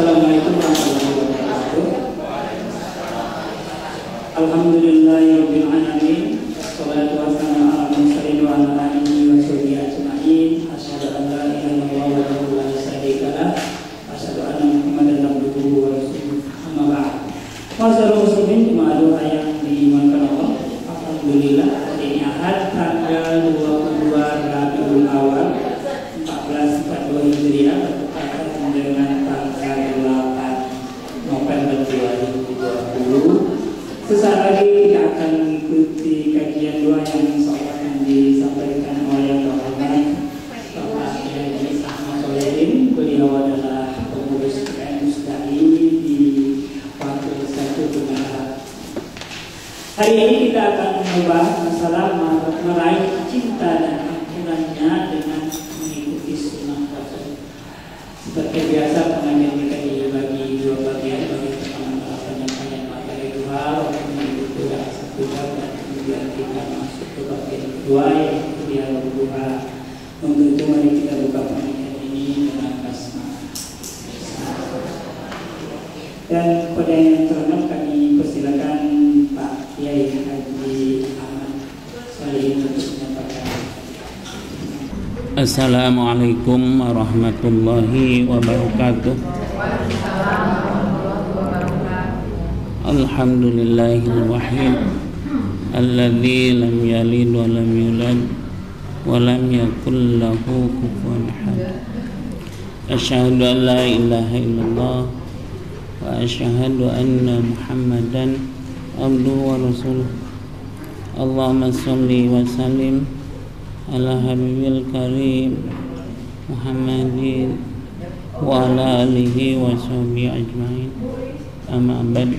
Assalamualaikum warahmatullahi wabarakatuh. Alhamdulillahirabbil alamin. Wassalatu wassalamu ala mursalin wa ala alihi wa sahbihi ajma'in. Asyhadu an la ilaha illallah wahdahu la syarika lah. Asyhadu anna Muhammadan abduhu wa rasuluh. Amma ba'd. Masyaallah muslimin jemaah yang dimuliakan Allah. Alhamdulillah hari ini Ahad tanggal 22 Rabiul Awal 1442 Hijriah bertepatan dengan tanggal 8 November 2020. Sesaat lagi kita akan mengikuti kajian doa yang insyaallah akan disampaikan oleh Bapak Haji Ahmad Solehin. Beliau adalah pengurus PKN Musdai di Wakil 1 Tengah. Hari ini kita akan membahas masalah meraih cinta dan ampunannya dengan mengikuti sunnah Rasul. Seperti biasa pengajian kita dibagi dua bagian, bagi pertama penyampaian materi doa, waktu mengikuti doa satu jam, dan kemudian kita masuk ke bagian kedua yaitu dialog doa. Untuk itu mari kita buka pengajian ini dengan basmalah. Dan pada yang terhormat kami persilakan Pak Kiai Haji Ahmad Solehin untuk menyampaikan. Assalamualaikum warahmatullahi wabarakatuh. Alhamdulillahil wahid alladzi lam yalid wa lam yulad wa lam yakul lahu kufuwan ahad. Asyhadu an la ilaha illallah wa asyhadu anna Muhammadan abduhu wa rasuluh. Allahumma shalli wa sallim ala habibil karim Muhammadin wa ala alihi wa sahbihi ajma'in. Amma ba'd.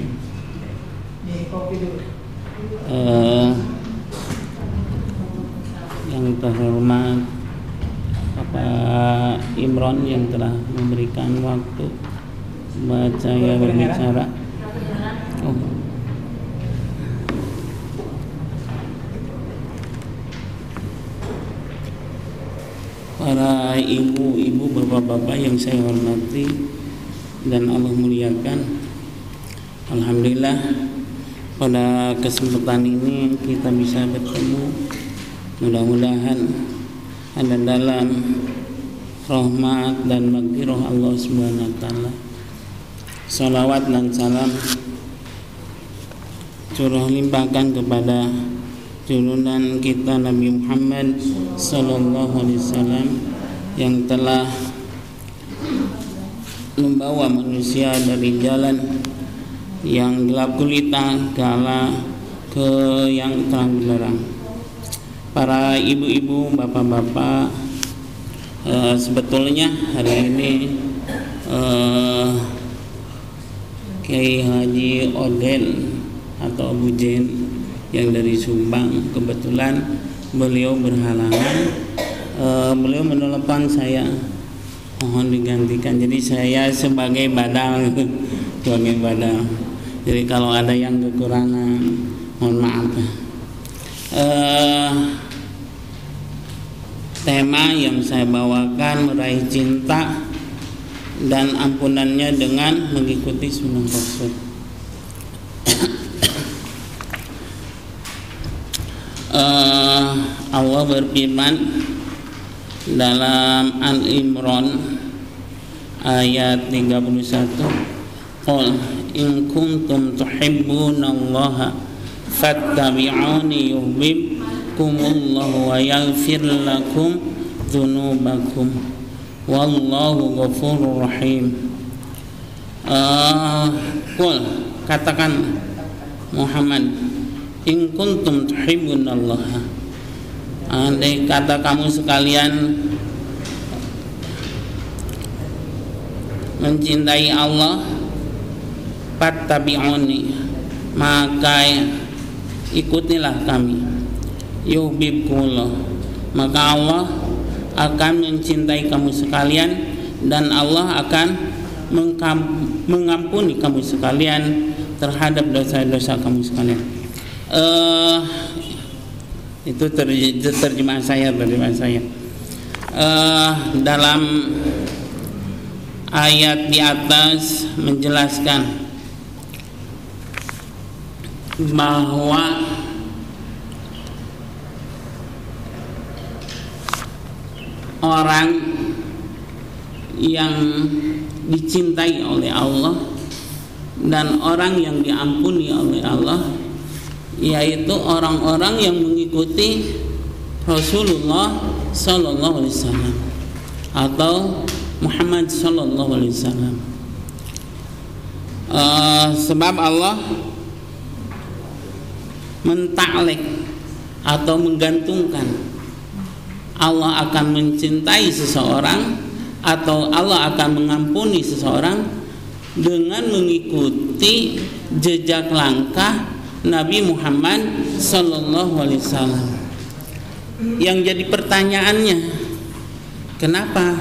Yang terhormat Bapak Imron yang telah memberikan waktu buat saya berbicara. Para ibu-ibu, bapak-bapak yang saya hormati dan Allah muliakan, alhamdulillah pada kesempatan ini kita bisa bertemu. Mudah-mudahan ada dalam rahmat dan maghfirah Allah Subhanahu wa taala. Salawat dan salam curah limpahkan kepada turunan kita Nabi Muhammad sallallahu alaihi wasallam yang telah membawa manusia dari jalan yang gelap gulita ke yang terang benderang. Para ibu-ibu, bapak-bapak, sebetulnya hari ini Kiai Haji Oden atau Abu Jen yang dari Subang, kebetulan beliau berhalangan, beliau menelepon saya, mohon digantikan. Jadi saya sebagai badal, jadi kalau ada yang kekurangan mohon maaf. Tema yang saya bawakan meraih cinta dan ampunannya dengan mengikuti sunnah Rasul. Allah berfirman dalam Al-Imran ayat 31, qul in kuntum tuhibbunallaha fattabi'uni yuhibbukumullahu wa yaghfir lakum dzunubakum wallahu ghafurur rahim. Qul, katakan Muhammad, in kuntum tuhibbunallaha, andai kata kamu sekalian mencintai Allah, fattabi'uni, maka ikutilah kami, yuhibbukumullah, maka Allah akan mencintai kamu sekalian dan Allah akan mengampuni kamu sekalian terhadap dosa-dosa kamu sekalian. Itu terjemahan saya. Dalam ayat di atas menjelaskan bahwa orang yang dicintai oleh Allah dan orang yang diampuni oleh Allah, yaitu orang-orang yang mengikuti Rasulullah Sallallahu Alaihi Wasallam atau Muhammad Sallallahu Alaihi Wasallam. Sebab Allah mentaklek atau menggantungkan Allah akan mencintai seseorang atau Allah akan mengampuni seseorang dengan mengikuti jejak langkah Nabi Muhammad Sallallahu Alaihi Wasallam. Yang jadi pertanyaannya, kenapa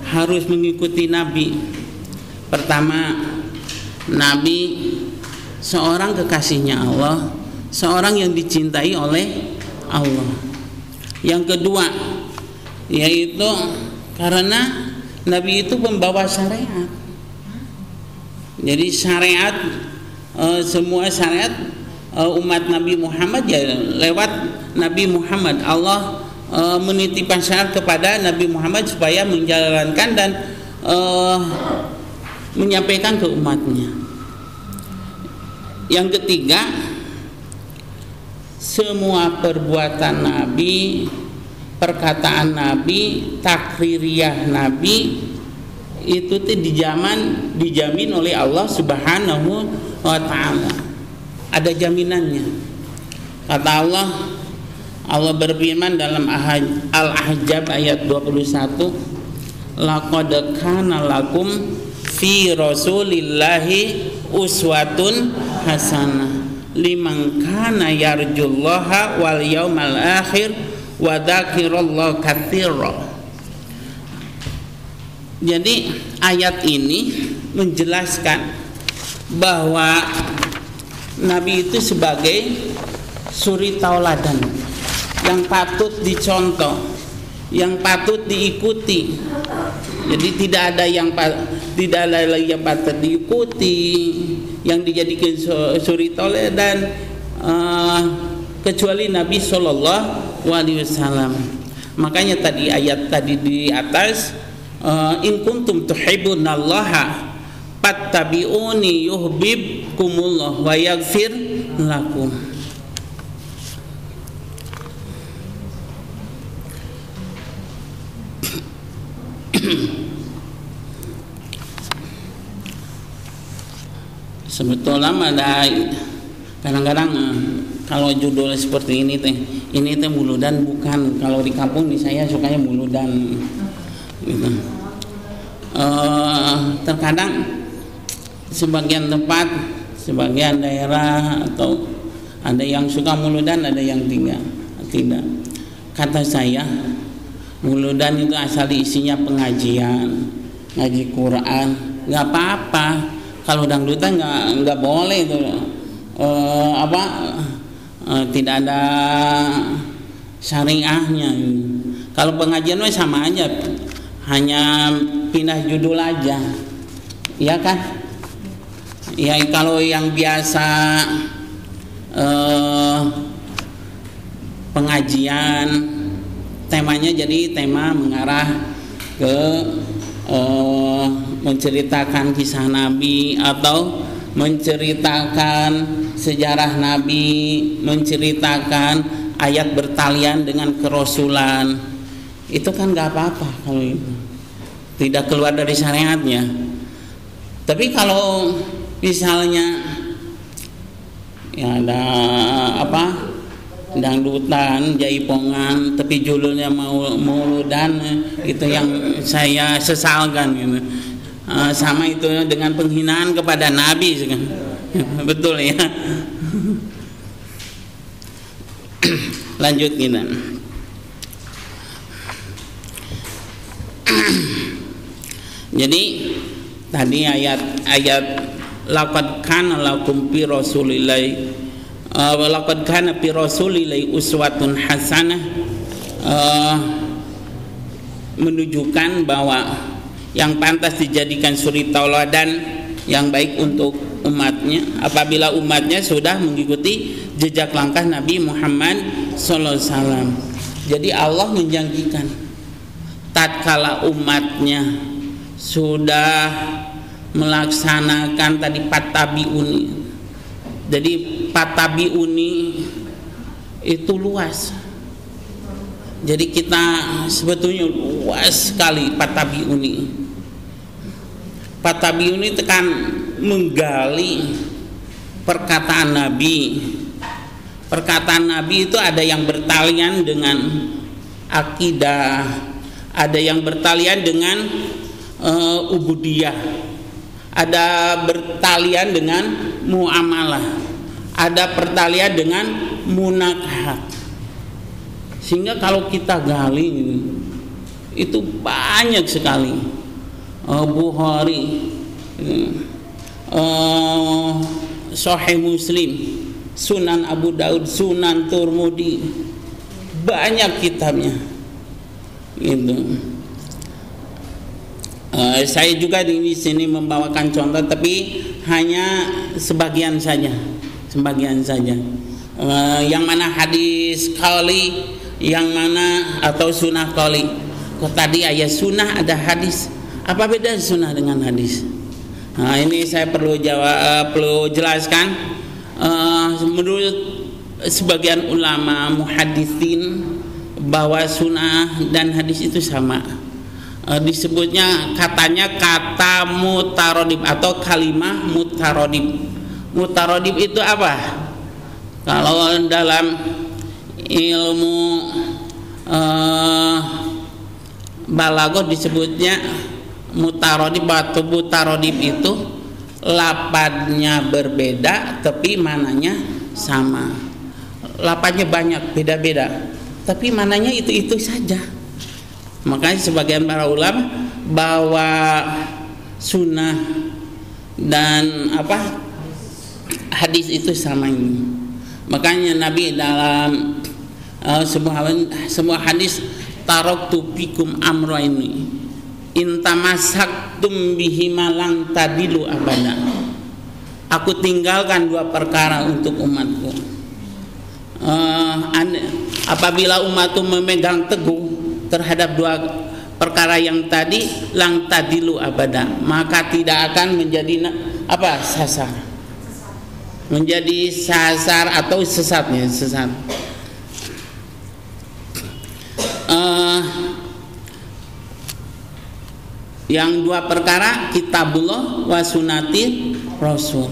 harus mengikuti Nabi? Pertama, Nabi seorang kekasihnya Allah, seorang yang dicintai oleh Allah. Yang kedua, yaitu karena Nabi itu pembawa syariat. Jadi syariat, semua syariat umat Nabi Muhammad ya lewat Nabi Muhammad. Allah menitipkan syariat kepada Nabi Muhammad supaya menjalankan dan menyampaikan ke umatnya. Yang ketiga, semua perbuatan Nabi, perkataan Nabi, takririyah Nabi itu dijamin oleh Allah Subhanahu wa ta'ala. Ada jaminannya. Kata Allah berfirman dalam Al-Ahzab ayat 21, laqad kana lakum fi rasulillahi uswatun hasanah liman kana yarjullaha wal yaumal akhir wa dzakirallaha katsira. Jadi ayat ini menjelaskan bahwa Nabi itu sebagai suri tauladan yang patut dicontoh, yang patut diikuti. Jadi tidak ada yang patut diikuti, yang dijadikan suri tauladan kecuali Nabi Sallallahu Alaihi Wasallam. Makanya tadi ayat tadi di atas, in kuntum tuhibbunallaha fattabi'uni yuhibbukumullah wa yaghfir lakum. Sebetulnya ada kadang-kadang kalau judul seperti ini teh muludan, bukan. Kalau di kampung di saya sukanya muludan gitu. Terkadang sebagian tempat, sebagian daerah atau ada yang suka muludan, ada yang tidak. Kata saya, muludan itu asal isinya pengajian, ngaji Quran, nggak apa-apa. Kalau dangdutan nggak boleh itu, tidak ada syariahnya. Kalau pengajian mah sama aja, hanya pindah judul aja, ya kan? Ya kalau yang biasa pengajian temanya jadi tema mengarah ke menceritakan kisah Nabi atau menceritakan sejarah Nabi, menceritakan ayat bertalian dengan kerasulan. Itu kan nggak apa-apa kalau itu tidak keluar dari syariatnya. Tapi kalau misalnya ya ada dangdutan, jaipongan, tapi judulnya mauludan, itu yang saya sesalkan gitu. Sama itu dengan penghinaan kepada Nabi, betul ya. Lanjut kita. Jadi tadi ayat laqad kana lakum fi rasulillahi laqad kana fi rasulillahi uswatun hasanah, menunjukkan bahwa yang pantas dijadikan suri tauladan yang baik untuk umatnya apabila umatnya sudah mengikuti jejak langkah Nabi Muhammad SAW. Jadi Allah menjanjikan tatkala umatnya sudah melaksanakan tadi patabiuni. Jadi patabiuni itu luas. Jadi kita sebetulnya luas sekali patabiuni. Patabiuni itu kan menggali perkataan Nabi. Perkataan Nabi itu ada yang bertalian dengan akidah, ada yang bertalian dengan ubudiyah, ada bertalian dengan muamalah, ada pertalian dengan munakahat. Sehingga kalau kita gali itu banyak sekali. Bukhari, Sahih Muslim, Sunan Abu Daud, Sunan Turmudi, banyak kitabnya. Gitu. Saya juga di sini membawakan contoh, tapi hanya sebagian saja, yang mana hadis qauli, yang mana atau sunnah qauli. Kok tadi ayat sunnah ada hadis? Apa beda sunnah dengan hadis? Nah, ini saya perlu jelaskan. Menurut sebagian ulama muhaditsin bahwa sunnah dan hadis itu sama. Disebutnya katanya kata mutarodib atau kalimah mutarodib. Mutarodib itu apa? Kalau dalam ilmu balaghah disebutnya mutarodib atau mutarodib itu lapadnya berbeda tapi mananya sama. Lapadnya banyak beda-beda tapi mananya itu saja. Makanya sebagian para ulama bahwa sunnah dan hadis itu sama ini. Makanya Nabi dalam sebuah hadis taraktu fikum amrayni intamasaktum bihima lang tadilu abada. Aku tinggalkan dua perkara untuk umatku. Apabila umatku memegang teguh terhadap dua perkara yang tadi, lang tadilu abada, maka tidak akan menjadi sasar. Menjadi sasar atau sesat. Yang dua perkara kitabullah wa sunnati rasul,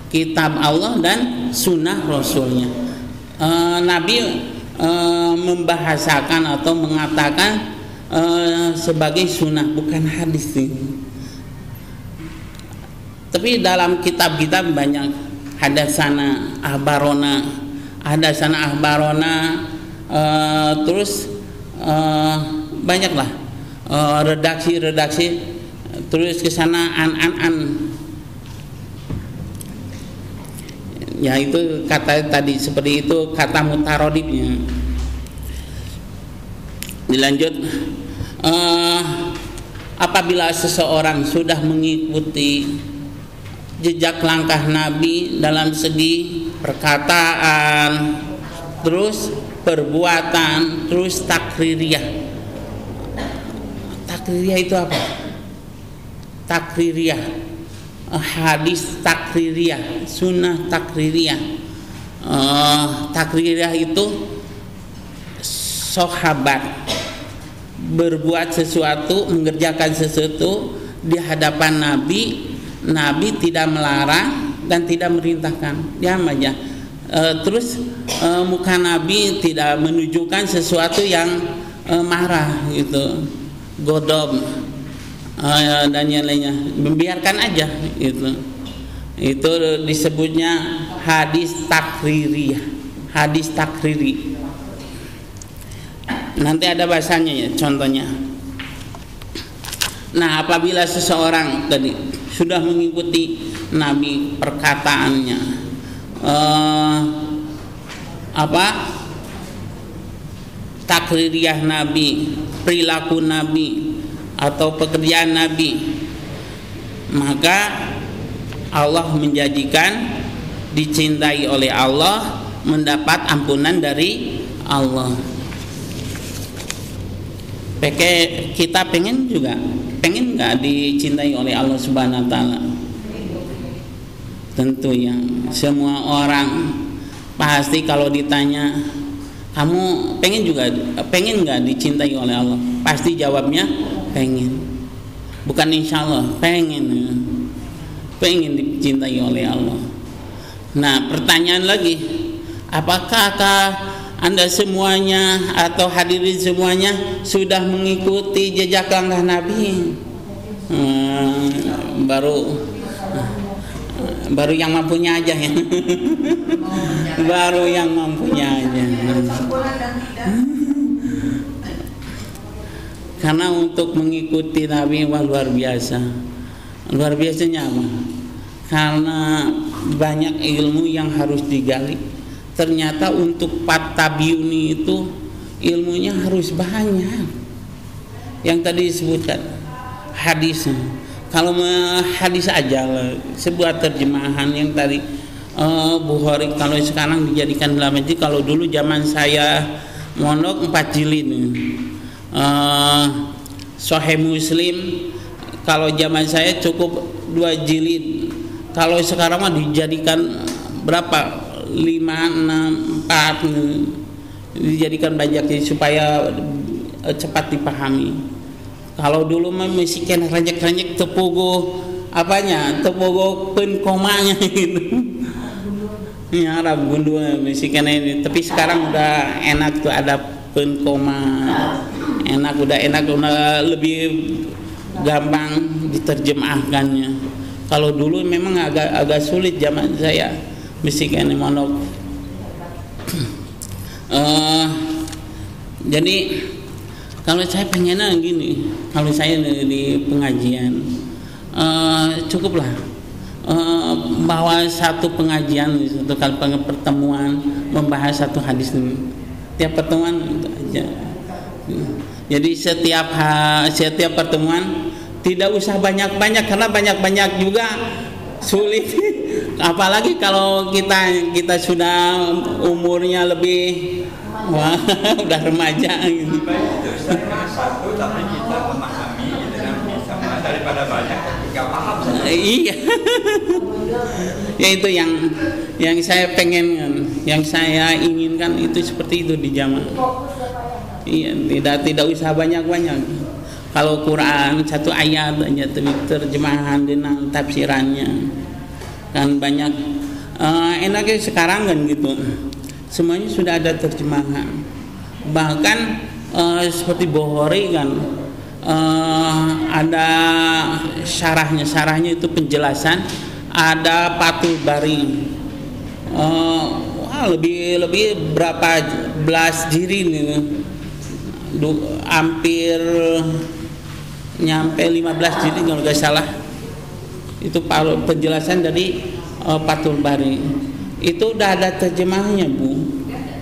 kitab Allah dan sunnah rasulnya. Nabi membahasakan atau mengatakan sebagai sunnah, bukan hadis ini. Tapi dalam kitab-kitab banyak hadasana ahbarona, terus banyaklah redaksi terus ke sana an. Ya itu kata tadi seperti itu kata mutarodibnya. Dilanjut, apabila seseorang sudah mengikuti jejak langkah Nabi dalam segi perkataan, terus perbuatan, terus takririyah. Takririyah itu apa? Takririyah, hadis takririyah, sunnah takririyah. Takririyah itu sahabat berbuat sesuatu, mengerjakan sesuatu di hadapan Nabi. Nabi tidak melarang dan tidak merintahkan, diam aja. Terus muka Nabi tidak menunjukkan sesuatu yang marah gitu, godob dan yang lainnya, membiarkan aja gitu. Itu disebutnya hadis takririyah, hadis takriri. Nanti ada bahasanya ya, contohnya. Nah, apabila seseorang tadi sudah mengikuti Nabi perkataannya, takririyah Nabi, perilaku Nabi, atau pekerjaan Nabi, maka Allah menjanjikan dicintai oleh Allah, mendapat ampunan dari Allah. Kita pengen nggak dicintai oleh Allah Subhanahu Wa Taala? Tentu ya, semua orang pasti kalau ditanya, kamu pengen nggak dicintai oleh Allah? Pasti jawabnya pengen. Bukan insya Allah, pengen dicintai oleh Allah. Nah, pertanyaan lagi, apakah Anda semuanya atau hadirin semuanya sudah mengikuti jejak langkah Nabi? Baru yang mampunya aja ya. Baru yang mampunya aja. Karena untuk mengikuti Nabi luar biasa. Luar biasanya apa? Karena banyak ilmu yang harus digali. Ternyata untuk Patabiuni itu ilmunya harus banyak. Yang tadi disebutkan hadis. Kalau hadis aja lah, sebuah terjemahan yang tadi Bukhari kalau sekarang dijadikan dalam hadis. Kalau dulu zaman saya mondok 4 jilid. Sahih Muslim kalau zaman saya cukup 2 jilid. Kalau sekarang mah dijadikan berapa? 5, 6, 4 dijadikan banyak supaya cepat dipahami. Kalau dulu mah mesti kena ranjak-ranjak tepugo pen komanya gitu. Ya Arab gundul mesti kena ini. Tapi sekarang udah enak tuh ada pen koma. Udah lebih gampang diterjemahkannya. Kalau dulu memang agak sulit zaman saya. Mesti kena monok. Jadi kalau saya pengennya gini, kalau saya di pengajian cukuplah bawa satu pengajian, satu kali pertemuan membahas satu hadis ini. Tiap pertemuan itu aja. Jadi setiap pertemuan tidak usah banyak-banyak, karena banyak-banyak juga sulit. Apalagi kalau kita sudah umurnya lebih udah remaja gitu. Satu tapi kita memahami dengan sama daripada banyak nggak paham. Iya. Ya itu yang saya pengen, yang saya inginkan itu seperti itu di zaman. Iya, tidak usah banyak-banyak. Kalau Quran satu ayat aja terjemahan dengan tafsirannya kan banyak. Enaknya sekarang kan gitu, semuanya sudah ada terjemahan. Bahkan seperti Bukhari kan ada syarahnya itu penjelasan, ada Fathul Bari. Lebih berapa belas jilid nih, hampir nyampe 15 jilid kalau nggak salah. Itu penjelasan dari Fathul Bari. Itu udah ada terjemahnya, Bu.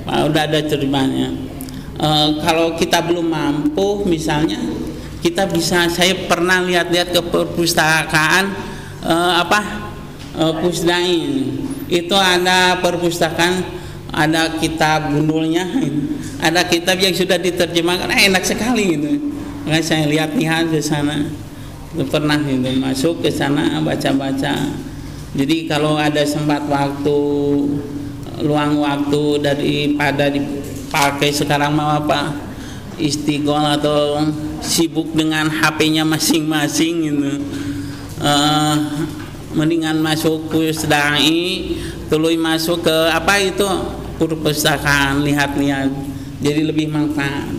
Udah ada terjemahnya. Kalau kita belum mampu, misalnya saya pernah lihat-lihat ke perpustakaan Pusdain. Itu ada perpustakaan, ada kitab gundulnya, ada kitab yang sudah diterjemahkan, enak sekali gitu. Makanya saya lihat-lihat ke sana. Pernah itu masuk ke sana baca-baca. Jadi kalau ada sempat waktu, luang waktu daripada dipakai sekarang mau istighol atau sibuk dengan HP-nya masing-masing gitu, mendingan masuk Pusdai, tuluy masuk ke perpustakaan, lihat-lihat, jadi lebih manfaat.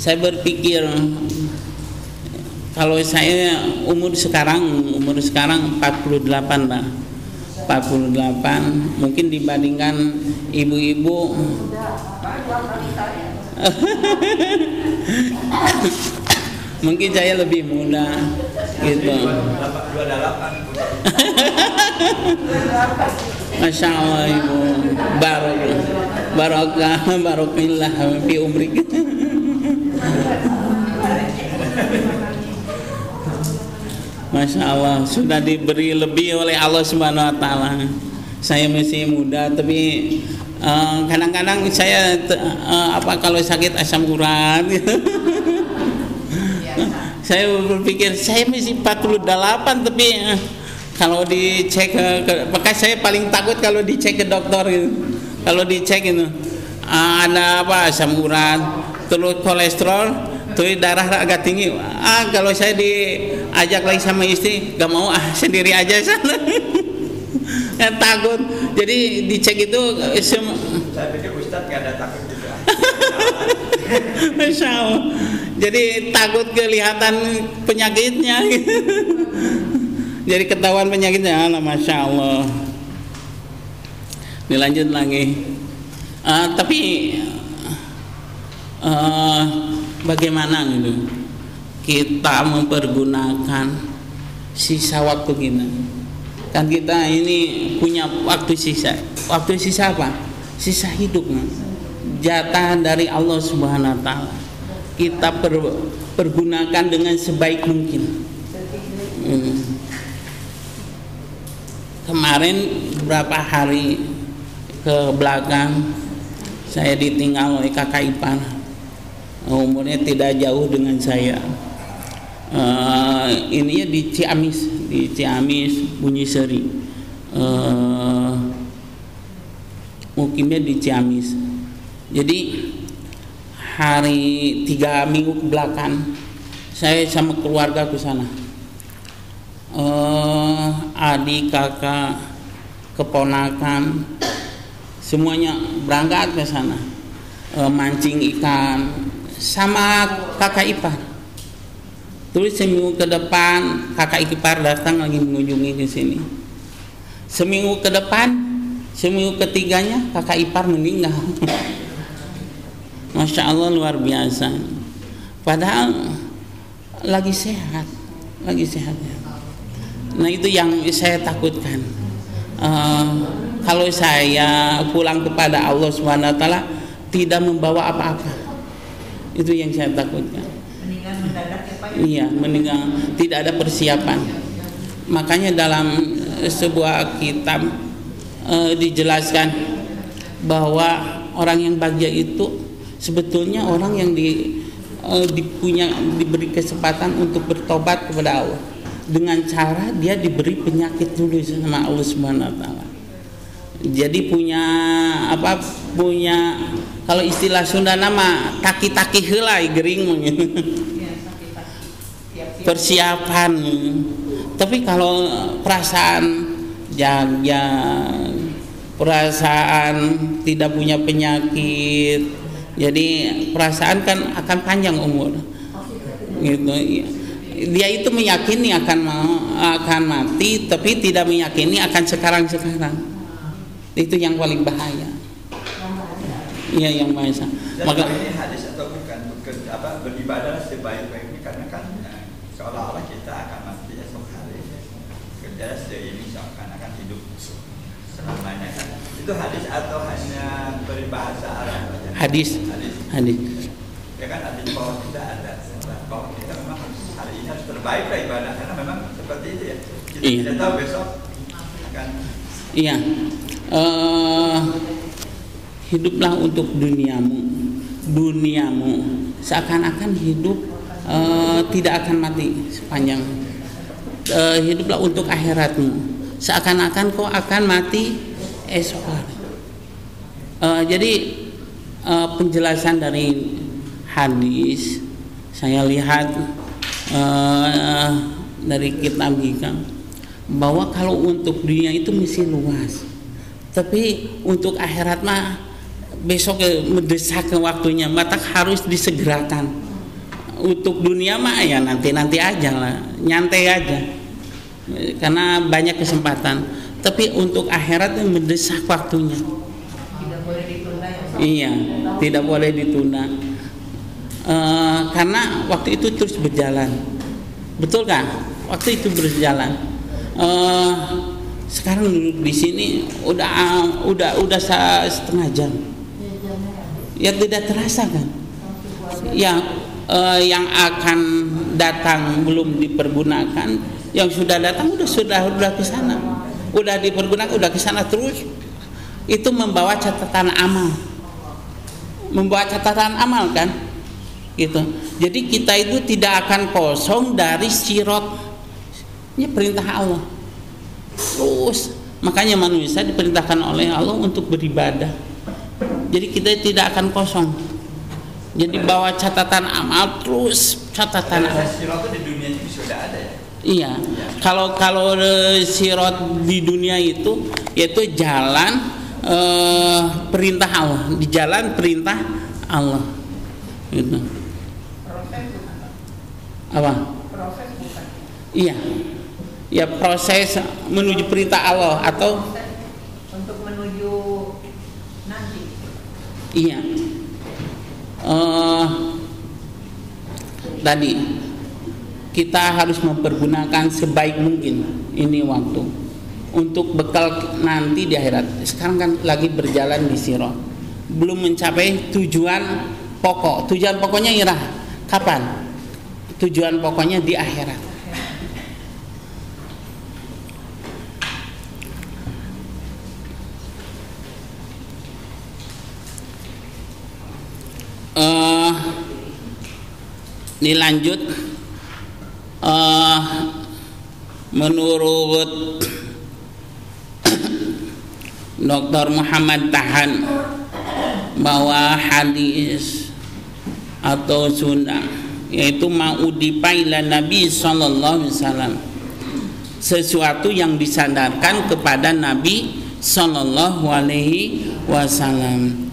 Saya berpikir kalau saya umur sekarang 48 lah, 48 mungkin dibandingkan ibu-ibu mungkin saya lebih muda gitu. Masya Allah Ibu, barokillah fi umrik. Masya Allah, sudah diberi lebih oleh Allah Subhanahu Wa Taala. Saya masih muda, tapi kadang-kadang saya kalau sakit asam urat, saya berpikir saya masih 48, tapi kalau dicek, maka saya paling takut kalau dicek ke dokter gitu. Kalau dicek itu ada asam urat, terus kolesterol, terus darah agak tinggi. Kalau saya diajak lagi sama istri, gak mau, sendiri aja sana. Takut. Jadi dicek itu saya pikir Ustadz gak ada takut juga. Masya Allah. Jadi takut kelihatan penyakitnya. Jadi ketahuan penyakitnya. Masya Allah. Dilanjut lagi. Tapi bagaimana gitu kita mempergunakan sisa waktu kita? Kan kita ini punya waktu sisa. Waktu sisa apa? Sisa hidup, jatah dari Allah Subhanahu Wa Taala. Kita pergunakan dengan sebaik mungkin. Kemarin beberapa hari ke belakang saya ditinggal oleh kakak ipar. Umurnya tidak jauh dengan saya. Ininya di Ciamis Bunyisari, mukimnya di Ciamis. Jadi hari 3 minggu ke belakang saya sama keluarga ke sana, adik, kakak, keponakan, semuanya berangkat ke sana, mancing ikan sama kakak ipar. Terus seminggu ke depan kakak ipar datang lagi mengunjungi di sini. Seminggu ke depan, seminggu ketiganya kakak ipar meninggal. Masya Allah, luar biasa. Padahal lagi sehat ya. Nah itu yang saya takutkan. Kalau saya pulang kepada Allah Subhanahu Wa Taala tidak membawa apa-apa, itu yang saya takutkan. Mendadak ya Pak? Iya, meninggal tidak ada persiapan. Makanya dalam sebuah kitab dijelaskan bahwa orang yang bahagia itu sebetulnya orang yang diberi kesempatan untuk bertobat kepada Allah dengan cara dia diberi penyakit dulu sama Allah Subhanahu Wa Taala. Jadi punya kalau istilah Sunda nama taki-taki heulai gering gitu. Persiapan. Tapi kalau perasaan jaga, perasaan tidak punya penyakit, jadi perasaan kan akan panjang umur gitu. Dia itu meyakini akan mati, tapi tidak meyakini akan sekarang. Itu yang paling bahaya. Iya, yang bahaya. Maka ini hadis atau bukan beribadah sebaik-baiknya, karena kan seolah-olah kita akan mati esok hari, kerja ini seakan-akan hidup selamanya kan. Itu hadis atau hanya peribahasa Arab? Hadis. Ya kan, artinya bahwa kita ada, bahwa kita memang hari ini harus terbaik lah ibadah, karena memang seperti itu ya. Kita tidak tahu besok akan. Iya. Hiduplah untuk duniamu seakan-akan hidup tidak akan mati sepanjang. Hiduplah untuk akhiratmu seakan-akan kau akan mati esok hari. Jadi penjelasan dari hadis saya lihat dari kitab hikam bahwa kalau untuk dunia itu mesti luas, tapi untuk akhirat mah besok mendesak waktunya, maka harus disegerakan. Untuk dunia mah ya nanti aja lah, nyantai aja, karena banyak kesempatan. Tapi untuk akhirat itu mendesak waktunya. Tidak boleh ditunda ya Pak? Iya, tidak boleh ditunda. Karena waktu itu terus berjalan, betul kan? Waktu itu berjalan. Sekarang duduk di sini udah setengah jam. Ya tidak terasa kan? Yang akan datang belum dipergunakan, Yang sudah datang sudah ke sana, udah dipergunakan, udah ke sana terus. Itu membawa catatan amal, kan? Gitu. Jadi kita itu tidak akan kosong dari sirot. Ini perintah Allah. Terus makanya manusia diperintahkan oleh Allah untuk beribadah. Jadi kita tidak akan kosong. Jadi bawa catatan amal terus, catatan amal. Sirot itu di dunia ini sudah ada ya. Iya. Kalau sirot di dunia itu yaitu jalan perintah Allah, di jalan perintah Allah. Gitu. Proses bukan. Apa? Proses bukan. Iya. Ya proses menuju perintah Allah atau untuk menuju nanti. iya. Tadi kita harus mempergunakan sebaik mungkin ini waktu untuk bekal nanti di akhirat. Sekarang kan lagi berjalan di sirat, belum mencapai tujuan pokok. Tujuan pokoknya irah kapan? Tujuan pokoknya di akhirat. Dilanjut, menurut Dr. Muhammad Tahan bahwa hadis atau sunnah yaitu ma'udipa ila Nabi sallallahu alaihi wasallam, sesuatu yang disandarkan kepada Nabi sallallahu alaihi wasallam.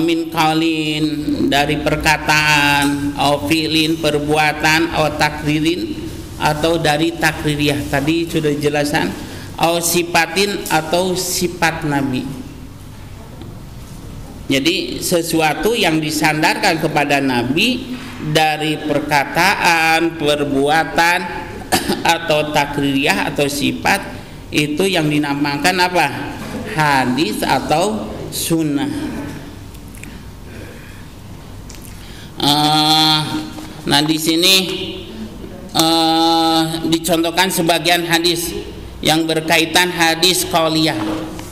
Min qaulin, dari perkataan, au fi'lin, perbuatan, au takririn, atau dari takririyah, tadi sudah dijelaskan, au sifatin, atau sifat Nabi. Jadi sesuatu yang disandarkan kepada Nabi dari perkataan, perbuatan, atau takririyah atau sifat, itu yang dinamakan apa? Hadis atau sunnah. Nah di sini dicontohkan sebagian hadis yang berkaitan hadis qauliyah,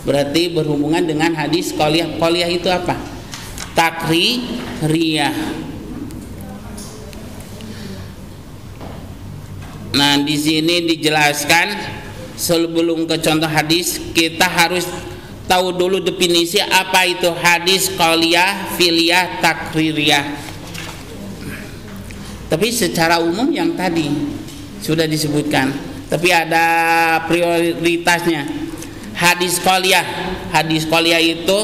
berarti berhubungan dengan hadis qauliyah. Qauliyah itu apa? Takririyah. Nah di sini dijelaskan, sebelum ke contoh hadis kita harus tahu dulu definisi apa itu hadis qauliyah, fi'liyah, takririyah. Tapi secara umum yang tadi sudah disebutkan, tapi ada prioritasnya. Hadis qauliyah itu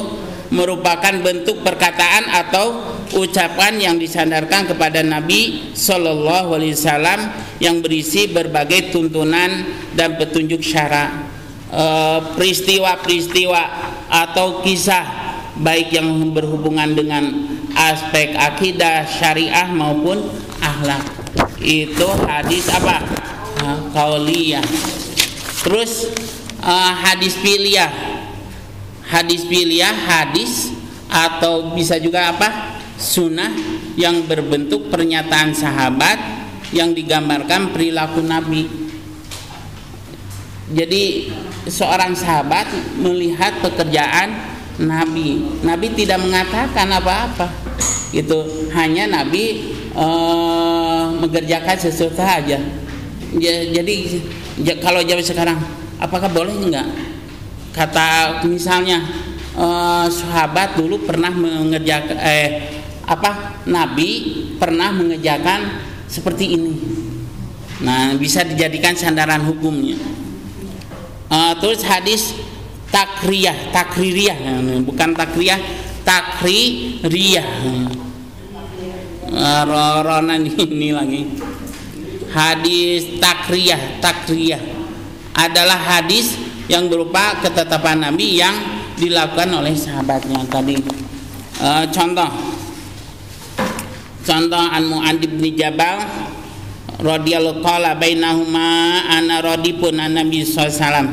merupakan bentuk perkataan atau ucapan yang disandarkan kepada Nabi Sallallahu Alaihi Wasallam yang berisi berbagai tuntunan dan petunjuk syara, peristiwa-peristiwa atau kisah, baik yang berhubungan dengan aspek akidah, syariah maupun akhlak. Itu hadis apa? Qauliyah. Terus hadis fi'liyah. Hadis fi'liyah, hadis atau bisa juga apa? Sunnah yang berbentuk pernyataan sahabat yang digambarkan perilaku Nabi. Jadi seorang sahabat melihat pekerjaan Nabi. Nabi tidak mengatakan apa-apa. Itu hanya Nabi mengerjakan sesuatu aja. Jadi kalau zaman sekarang, apakah boleh enggak? Kata misalnya sahabat dulu pernah mengerjakan Nabi pernah mengerjakan seperti ini. Nah, bisa dijadikan sandaran hukumnya. Terus hadis takririyah, bukan takriyah, takririyah. Ronan ini lagi. Hadis takriyah adalah hadis yang berupa ketetapan Nabi yang dilakukan oleh sahabatnya tadi. Contoh an Mu'adz bin Jabal radhiyallahu qala bainahuma ana radipun an Nabi sallallahu alaihi wasallam.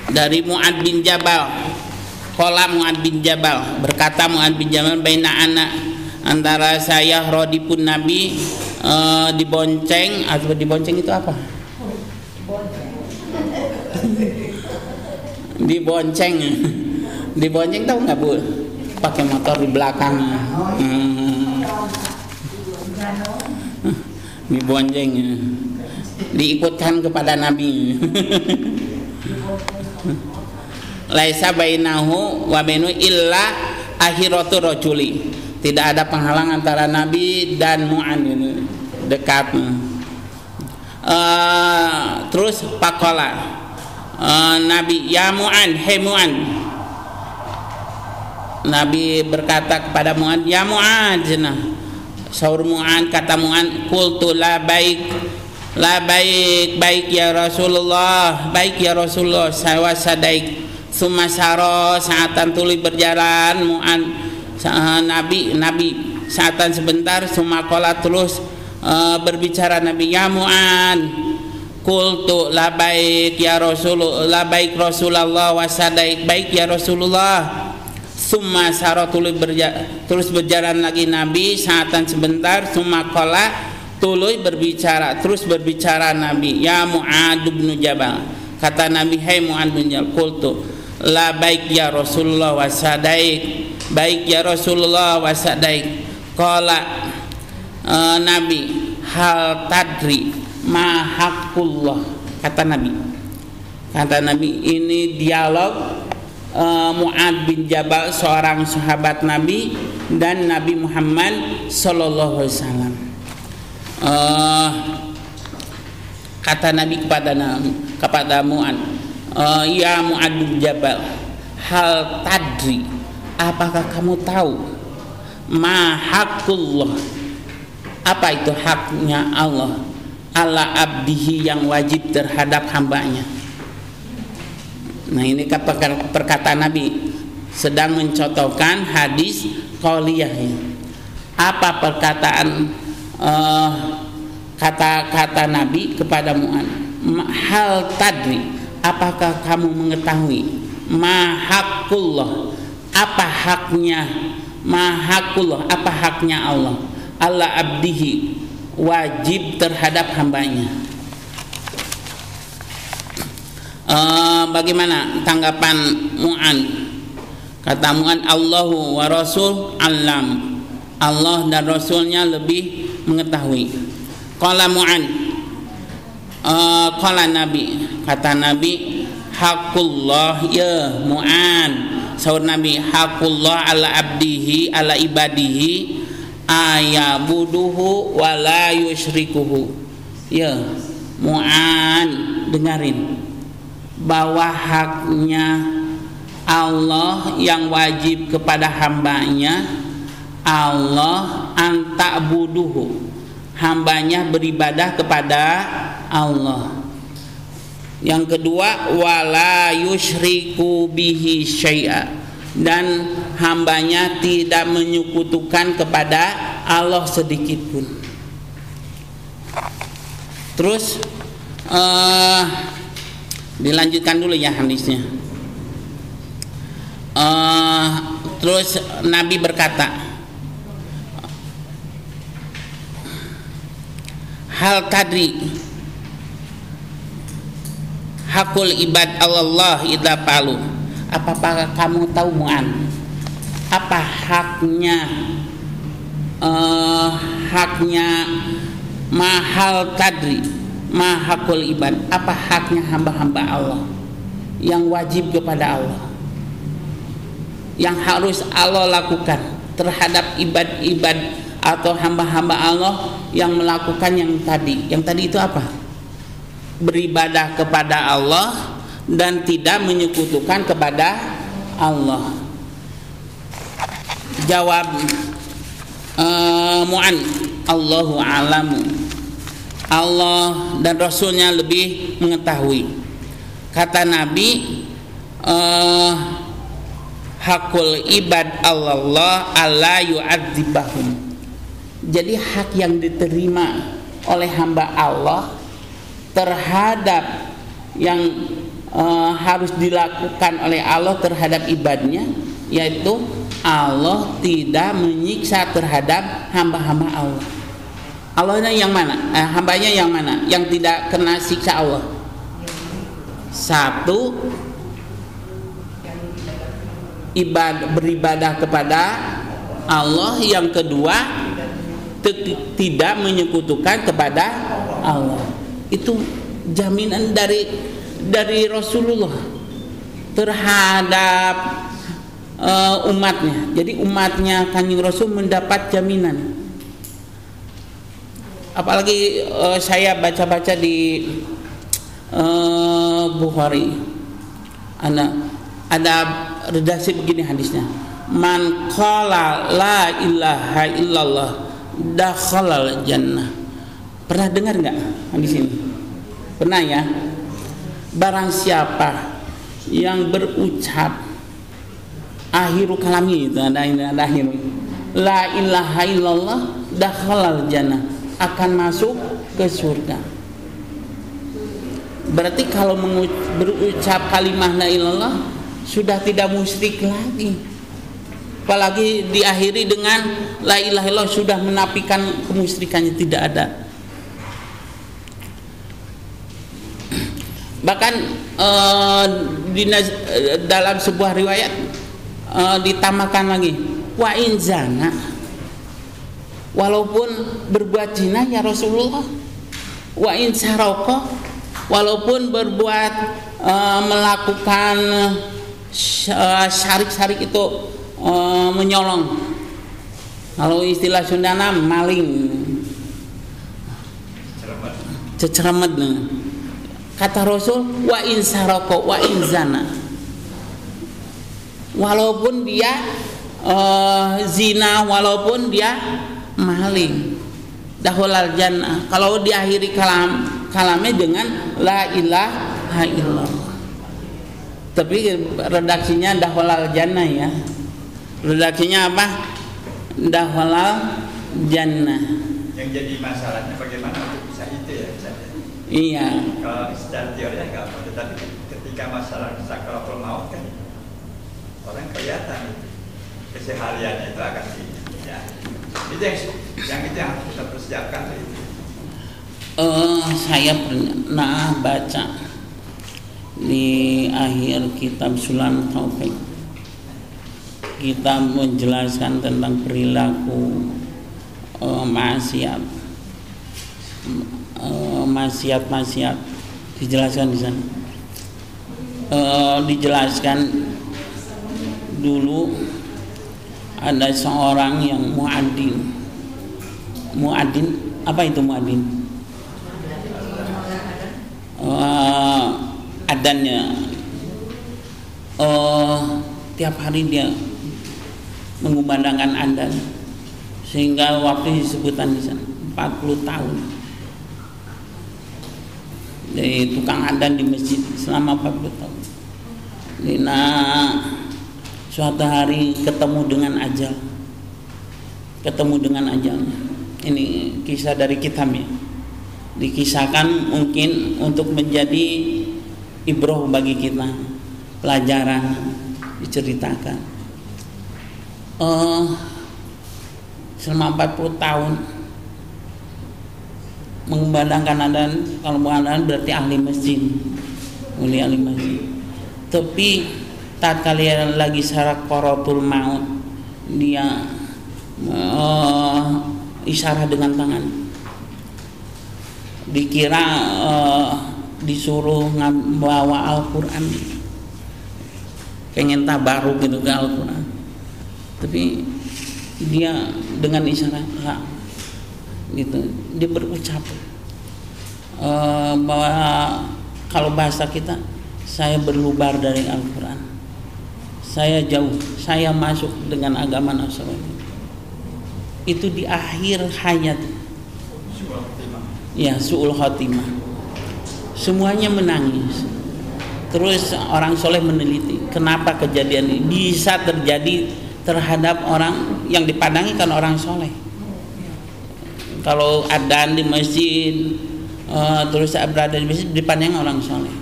Dari Mu'adz bin Jabal, qala Mu'adz bin Jabal, berkata Mu'adz bin Jabal, baina ana, antara saya radipun Nabi, dibonceng atau dibonceng itu apa? Dibonceng. Dibonceng tahu nggak Bu? Pakai motor di belakangnya. Dibonceng. Diikutkan kepada Nabi. Laisa bainahu wa bainu illa akhiratu rajuli. Tidak ada penghalang antara Nabi dan Mu'an ini dekat. Terus pakola Nabi, ya Mu'an, hei Mu'an. Nabi berkata kepada Mu'an, ya Mu'an. Saur Mu'an, kata Mu'an, qultu la baik ya Rasulullah, baik ya Rasulullah, sawa sadaik. Sumasaro saatan tuli berjalan Mu'an Nabi saatan sebentar, sumakola terus berbicara Nabi, ya Mu'an, qultu la baik ya Rasulullah, la baik Rasulullah wa sadaik, baik ya Rasulullah. Summa saro terus berjalan lagi Nabi saatan sebentar, sumakola tuluy berbicara, terus berbicara Nabi, ya Mu'ad bin Jabal, kata Nabi, hai Mu'ad bin Jabal, qultu la baik ya Rasulullah wa sadaik, baik ya Rasulullah wa sadaik. Qala Nabi, hal tadri ma haqqullah, kata Nabi ini dialog Mu'ad bin Jabal, seorang sahabat Nabi dan Nabi Muhammad sallallahu alaihi wasallam. Kata Nabi kepada Mu'ad, ya Mu'ad bin Jabal, hal tadri, apakah kamu tahu ma haqqullah, apa itu haknya Allah ala abdihi, yang wajib terhadap hambanya. Nah, ini perkataan Nabi sedang mencontohkan hadis qauliyah. Apa perkataan kata-kata Nabi kepada Mu'ad? Hal tadri, apakah kamu mengetahui ma haqqullah, apa haknya, ma haqqullah, apa haknya Allah ala abdihi, wajib terhadap hambanya. Bagaimana tanggapan Mu'an? Kata Mu'an, Allahu wa Rasul alam, Allah dan Rasulnya lebih mengetahui. Qala Mu'an, qala Nabi, kata Nabi, haqqullah ya Mu'an, saur Nabi, haqqullah ala abdihi, ala ibadihi, ayabuduhu wa la yusyrikuhu. Ya Mu'an, dengarin bahwa haknya Allah yang wajib kepada hambanya, Allah anta'buduhu, hambanya beribadah kepada Allah. Yang kedua, wala yusyriku bihi syai'a, dan hambanya tidak menyekutukan kepada Allah sedikit pun. Terus dilanjutkan dulu ya hadisnya. Terus Nabi berkata, hal tadri hakul ibad Allah idza palu, apakah kamu tahu Mu'an, apa haknya mahal tadri mahakul ibad, apa haknya hamba-hamba Allah yang wajib kepada Allah, yang harus Allah lakukan terhadap ibad-ibad atau hamba-hamba Allah yang melakukan yang tadi itu apa? Beribadah kepada Allah dan tidak menyekutukan kepada Allah. Jawab Mu'an, Allahu a'lamu, Allah dan Rasulnya lebih mengetahui. Kata Nabi, hakul ibad Allah alla yu'adzibahum, jadi hak yang diterima oleh hamba Allah terhadap yang harus dilakukan oleh Allah terhadap ibadnya, yaitu Allah tidak menyiksa terhadap hamba-hamba Allah. Allahnya yang mana? Hambanya yang mana? Yang tidak kena siksa Allah. Satu, beribadah kepada Allah. Yang kedua, tidak menyekutukan kepada Allah. Itu jaminan dari Rasulullah terhadap umatnya. Jadi umatnya Kanjeng Rasul mendapat jaminan. Apalagi saya baca-baca di Bukhari, ada redaksi begini hadisnya: man qala la ilaha illallah dakhalal jannah. Pernah dengar nggak hadis ini? Pernah ya? Barang siapa yang berucap akhiru kalami, itu ada akhir, la ilaha illallah dakhalal jannah, akan masuk ke surga. Berarti kalau berucap kalimah la ilallah sudah tidak musyrik lagi. Apalagi diakhiri dengan la ilaha illallah, sudah menafikan kemusyrikannya, tidak ada. Bahkan dalam sebuah riwayat ditambahkan lagi wa in zana, walaupun berbuat zina ya Rasulullah, wa in saroko, walaupun berbuat melakukan syarik-syarik itu menyolong, kalau istilah Sundana maling, ceceremet. Kata Rasul wa in saroko wa in zana, walaupun dia zina, walaupun dia maling, dahulal jannah. Kalau diakhiri kalamnya dengan la ilaha illallah. Tapi redaksinya dahulal jannah ya. Redaksinya apa? Dahulal jannah. Yang jadi masalahnya bagaimana untuk bisa itu ya? Iya. Kalau secara teori nggak apa, tetapi ketika masalah sakaratul maut kan orang kelihatan kesehariannya itu akan ya. Itu yang harus kita persiapkan itu. Saya pernah baca di akhir kitab Sulam Taufik, kita menjelaskan tentang perilaku maksiat dijelaskan di sana. Dijelaskan dulu ada seorang yang muadzin. Apa itu muadzin? Adannya tiap hari dia mengumandangkan adzan, sehingga waktu disebutkan di sana 40 tahun. Jadi tukang adzan di masjid selama 40 tahun. Nah, suatu hari ketemu dengan ajal. Ini kisah dari kitabnya. Dikisahkan mungkin untuk menjadi ibrah bagi kita, pelajaran diceritakan. Selama 40 tahun mengumandangkan adzan. Kalau mengumandangkan berarti ahli masjid. Tapi tatkala lagi sakaratul maut, dia isyarat dengan tangan. Dikira disuruh bawa Al-Quran, pengen tabaruk gitu ke Al-Quran, tapi dia dengan isyarat gitu, dia berucap bahwa kalau bahasa kita, saya berlubar dari Al-Quran, saya jauh, saya masuk dengan agama Nasrani. Itu di akhir hayat ya, su'ul khotimah. Semuanya menangis. Terus orang soleh meneliti kenapa kejadian ini bisa terjadi terhadap orang yang dipandangi kan orang soleh. Kalau adzan di masjid, terus berada di masjid, dipandang orang soleh.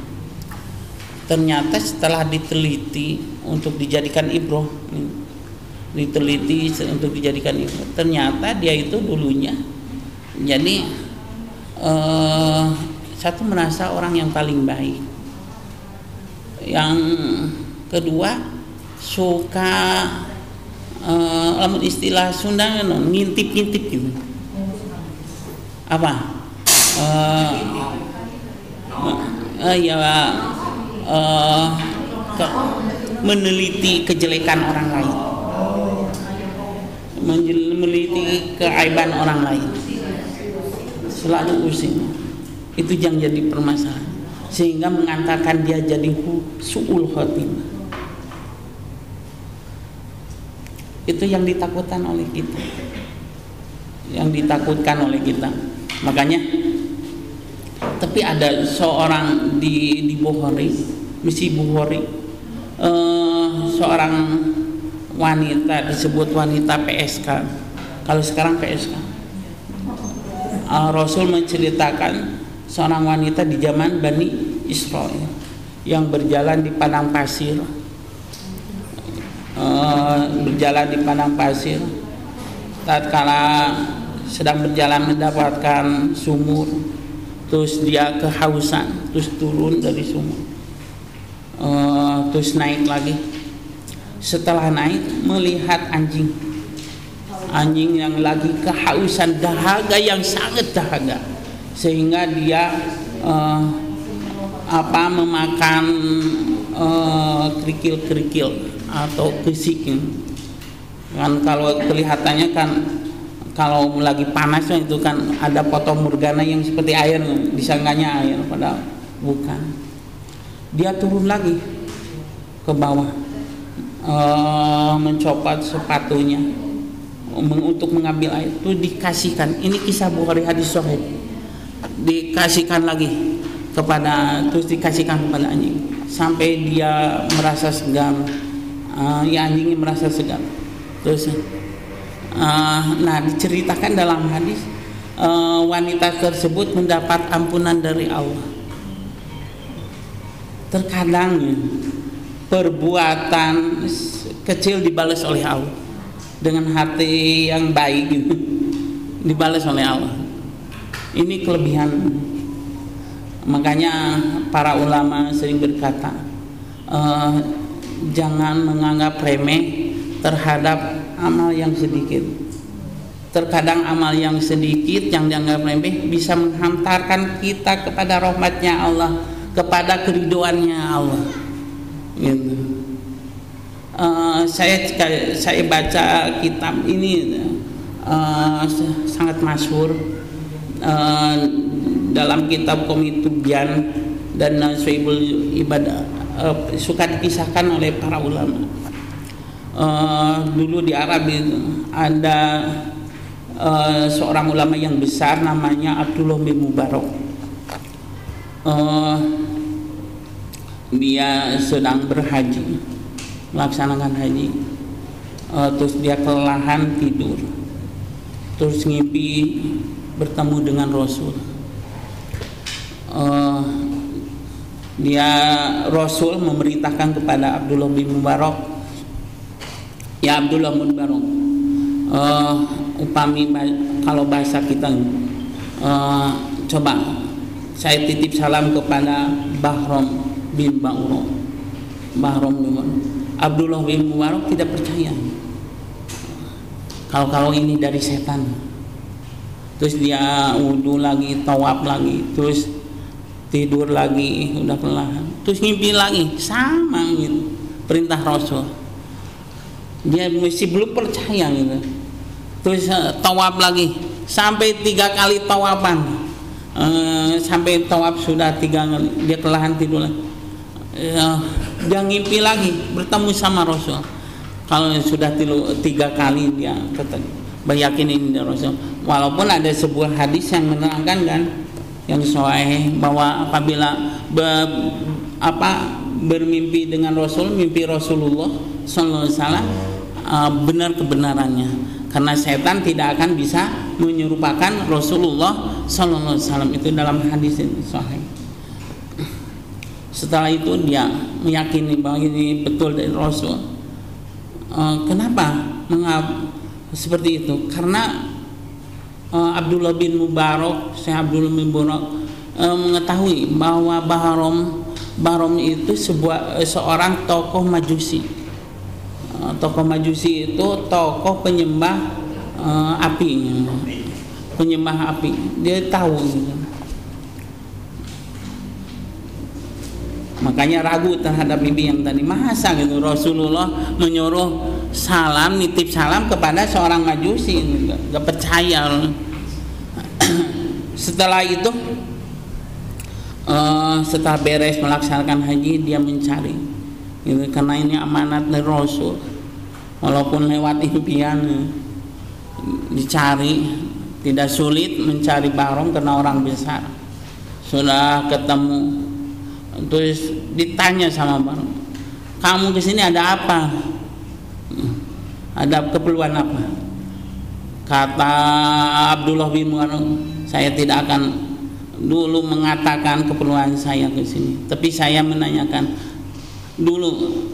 Ternyata setelah diteliti untuk dijadikan ibrah, ternyata dia itu dulunya Jadi satu merasa orang yang paling baik. Yang kedua suka lamun istilah Sunda ngintip-ngintip gitu. Apa? Meneliti kejelekan orang lain, meneliti keaiban orang lain, selalu pusing. Itu yang jadi permasalahan, sehingga mengantarkan dia jadi su'ul khotimah. Itu yang ditakutkan oleh kita, makanya. Tapi ada seorang di Bukhari, misi Bukhari, seorang wanita, disebut wanita PSK. Kalau sekarang PSK, Rasul menceritakan seorang wanita di zaman Bani Israel yang berjalan di padang pasir, tatkala sedang berjalan mendapatkan sumur, terus dia kehausan, terus turun dari sumur, terus naik lagi. Setelah naik melihat anjing yang lagi kehausan, dahaga yang sangat dahaga, sehingga dia memakan kerikil-kerikil atau kesik kan. Kalau kelihatannya kan kalau lagi panas itu kan ada fatamorgana yang seperti air, disangkanya air, padahal bukan. Dia turun lagi ke bawah, mencopot sepatunya untuk mengambil air. Itu dikasihkan. Ini kisah Bukhari, hadis sahih. Dikasihkan lagi dikasihkan kepada anjing sampai dia merasa segan. Anjingnya merasa segan. Terus diceritakan dalam hadis, wanita tersebut mendapat ampunan dari Allah. Terkadang perbuatan kecil dibalas oleh Allah dengan hati yang baik gitu, dibalas oleh Allah. Ini kelebihan. Makanya para ulama sering berkata, jangan menganggap remeh terhadap amal yang sedikit. Terkadang amal yang sedikit yang dianggap remeh bisa menghantarkan kita kepada rahmatnya Allah, kepada keridhoannya Allah. Gitu. Saya baca kitab ini sangat masyhur dalam kitab Qomitubyan dan Shu'aibul Ibadah, suka dikisahkan oleh para ulama. Dulu di Arab itu ada seorang ulama yang besar namanya Abdullah bin Mubarak. Dia sedang berhaji, melaksanakan haji, terus dia kelelahan tidur, terus ngimpi bertemu dengan Rasul. Rasul memerintahkan kepada Abdullah bin Mubarak, ya Abdullah bin Mubarak, upami kalau bahasa kita, coba saya titip salam kepada Bahram bin Ba'uro. Abdullah bin Mubarak tidak percaya kalau ini dari setan. Terus dia wudu lagi, tawaf lagi, terus tidur lagi, udah kelelahan, terus ngimpi lagi, sama gitu perintah Rasul. Dia masih belum percaya gitu. Terus tawaf lagi sampai 3 kali tawafan, sampai tawaf sudah 3 kali, dia kelelahan tidur lagi. Dia ngimpi lagi bertemu sama Rasul. Kalau sudah 3 kali dia tetap yakin ini Rasul. Walaupun ada sebuah hadis yang menerangkan kan, yang sahih, bahwa apabila bermimpi dengan Rasul, mimpi Rasulullah sallallahu alaihi wasallam, benar kebenarannya, karena setan tidak akan bisa menyerupakan Rasulullah sallallahu alaihi wasallam. Itu dalam hadis ini sahih. Setelah itu dia meyakini bahwa ini betul dari Rasul. Kenapa seperti itu? Karena Abdullah bin Mubarak, Syekh Abdullah bin Mubarak mengetahui bahwa Bahram itu seorang tokoh Majusi. Tokoh Majusi itu tokoh penyembah api, penyembah api. Dia tahu gitu. Makanya ragu terhadap bibi yang tadi, masa gitu Rasulullah menyuruh salam, nitip salam kepada seorang Majusi, nggak percaya. Setelah itu setelah beres melaksanakan haji, dia mencari gitu, karena ini amanat dari Rasul, walaupun lewat impian dicari. Tidak sulit mencari Bahram karena orang besar. Sudah ketemu, terus ditanya sama Bahram, kamu kesini ada apa? Ada keperluan apa? Kata Abdullah bin Mubarak, saya tidak akan dulu mengatakan keperluan saya ke sini, tapi saya menanyakan dulu,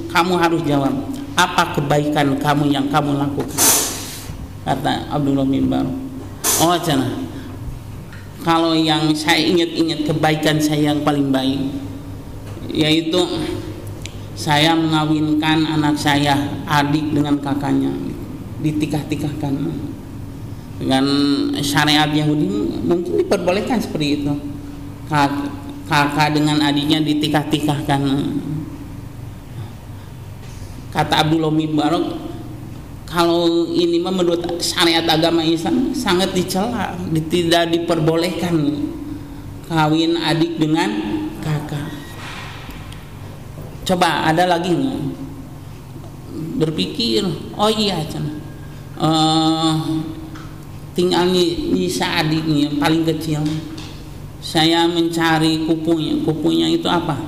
kamu harus jawab apa kebaikan kamu yang kamu lakukan. Kata Abdullah bin Mubarak, oh cina, kalau yang saya ingat-ingat kebaikan saya yang paling baik, yaitu saya mengawinkan anak saya, adik dengan kakaknya, ditikah-tikahkan. Dengan syariat Yahudi mungkin diperbolehkan seperti itu, kakak dengan adiknya ditikah-tikahkan. Kata Abdullah bin Mubarak, kalau ini menurut syariat agama Islam sangat dicela, tidak diperbolehkan kawin adik dengan kakak. Coba ada lagi nggak berpikir, oh iya tinggal Nisa adiknya yang paling kecil, saya mencari kupunya itu apa?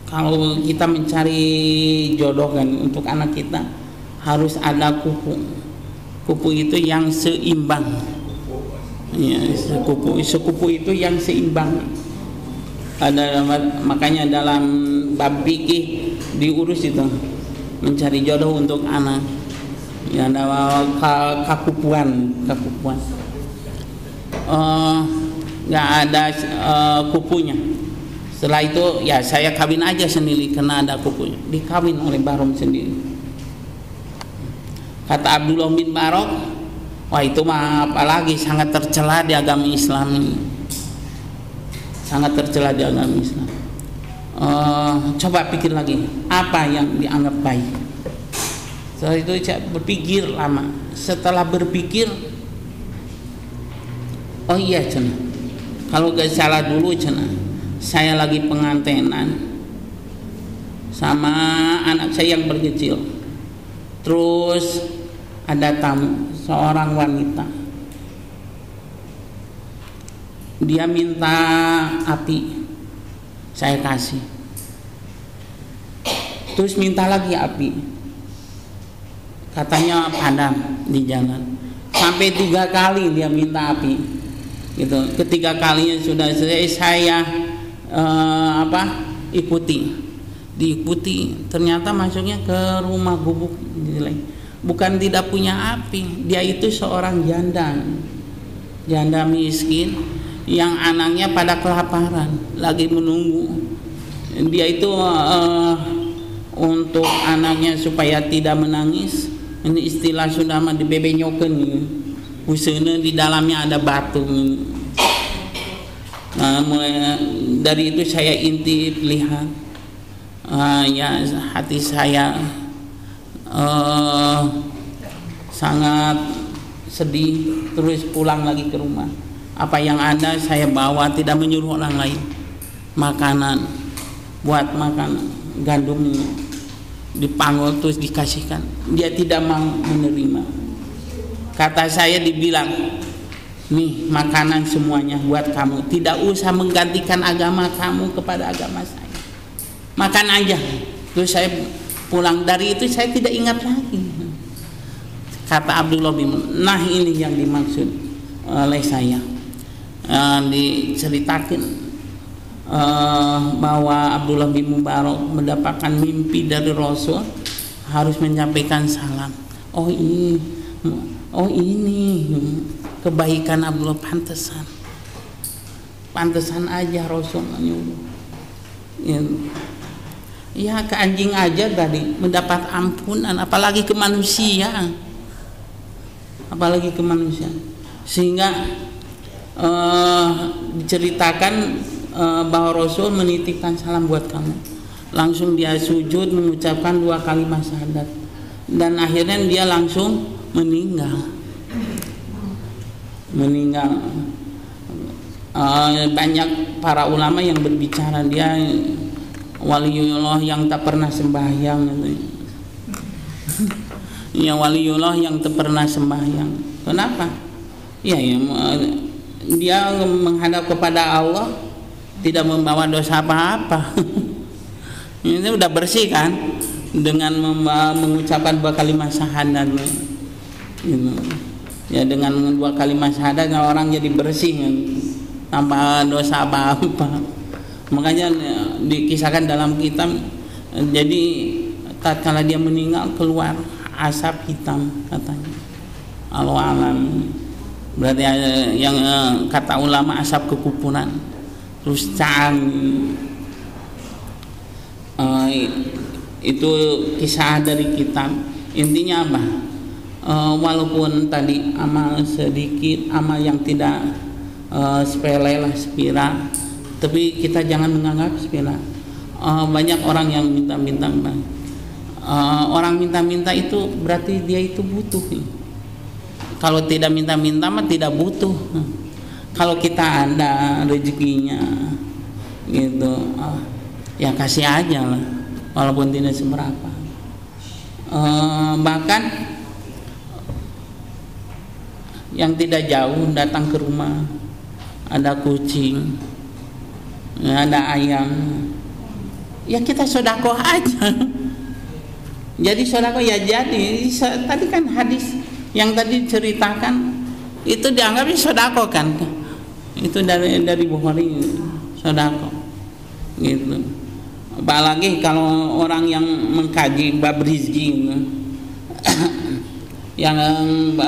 Kalau kita mencari jodoh kan untuk anak kita harus ada kupu itu yang seimbang, ya, sekupu itu yang seimbang. Ada, makanya dalam bab fikih diurus itu mencari jodoh untuk anak, ya, ada kakupuan, nggak ada kupunya. Setelah itu ya saya kawin aja sendiri karena ada kupunya, dikawin oleh Bahram sendiri. Kata Abdullah bin Mubarak, wah itu mah apalagi sangat tercela di agama Islam ini, sangat tercela di agama Islam. Coba pikir lagi apa yang dianggap baik. Setelah itu saya berpikir lama. Setelah berpikir, oh iya cina, kalau gak salah dulu cina, saya lagi pengantenan sama anak saya yang berkecil. Terus ada tamu, seorang wanita. Dia minta api, saya kasih. Terus minta lagi api, katanya padam di jalan. Sampai 3 kali dia minta api, gitu. Ketiga kalinya sudah selesai, saya diikuti. Ternyata masuknya ke rumah gubuk, bukan tidak punya api, dia itu seorang janda miskin yang anaknya pada kelaparan, lagi menunggu. Dia itu untuk anaknya supaya tidak menangis, ini istilah sudah mah dibebenyokeun, useuna di dalamnya ada batu. Mulai dari itu saya intip lihat, ya hati saya sangat sedih. Terus pulang lagi ke rumah, apa yang ada saya bawa, tidak menyuruh orang lain. Makanan, buat makan gandum dipanggul terus dikasihkan, dia tidak mau menerima. Kata saya, dibilang, nih makanan semuanya buat kamu, tidak usah menggantikan agama kamu kepada agama saya, makan aja. Terus saya pulang. Dari itu saya tidak ingat lagi. Kata Abdullah bin Mubarak, nah ini yang dimaksud oleh saya, diceritakan bahwa Abdullah bin Mubarak mendapatkan mimpi dari Rasul harus menyampaikan salam. Oh ini oh ini kebaikan Abdullah, pantesan aja Rasul menyuruh. Ya ke anjing aja tadi mendapat ampunan, apalagi ke manusia, sehingga diceritakan bahwa Rasul menitipkan salam buat kamu. Langsung dia sujud mengucapkan 2 kalimat syahadat, dan akhirnya dia langsung meninggal. Banyak para ulama yang berbicara dia waliullah yang tak pernah sembahyang. Ya, waliullah yang tak pernah sembahyang. Kenapa? Ya, dia menghadap kepada Allah tidak membawa dosa apa-apa. Ini udah bersih kan dengan mengucapkan 2 kalimat syahadat. Ya, dengan 2 kalimat syahadat orang jadi bersih tanpa dosa apa-apa. Makanya dikisahkan dalam kitab, jadi tatkala dia meninggal keluar asap hitam katanya. Allah alam. Berarti yang kata ulama asap kekufuran. Terus itu kisah dari kitab. Intinya apa? Walaupun tadi amal sedikit, amal yang tidak sepele lah, sepira, tapi kita jangan menganggap sepele. Banyak orang yang minta-minta, orang minta-minta itu berarti dia itu butuh. Kalau tidak minta-minta mah tidak butuh. Kalau kita ada rezekinya gitu, ya kasih aja lah, walaupun tidak seberapa. Bahkan yang tidak jauh datang ke rumah, ada kucing, ada ayam, ya kita sedekah aja. Jadi sedekah ya, jadi tadi kan hadis yang tadi ceritakan itu dianggapnya sedekah kan, itu dari Bukhari, sedekah gitu. Apalagi kalau orang yang mengkaji bab rizki, yang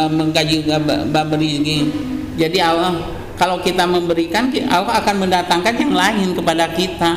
mengkaji bab rizki, jadi Allah kalau kita memberikan, Allah akan mendatangkan yang lain kepada kita.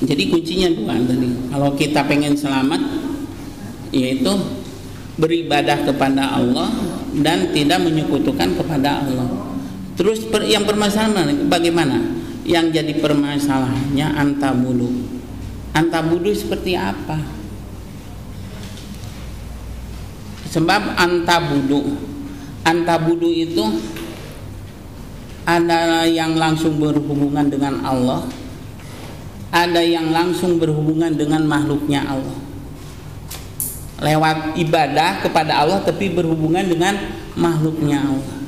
Jadi kuncinya 2 tadi. Kalau kita pengen selamat, yaitu beribadah kepada Allah dan tidak menyekutukan kepada Allah. Terus yang permasalahan bagaimana? Yang jadi permasalahannya antabudu. Antabudu seperti apa? Sebab antabudu itu ada yang langsung berhubungan dengan Allah, ada yang langsung berhubungan dengan makhluknya Allah. Lewat ibadah kepada Allah tapi berhubungan dengan makhluknya Allah.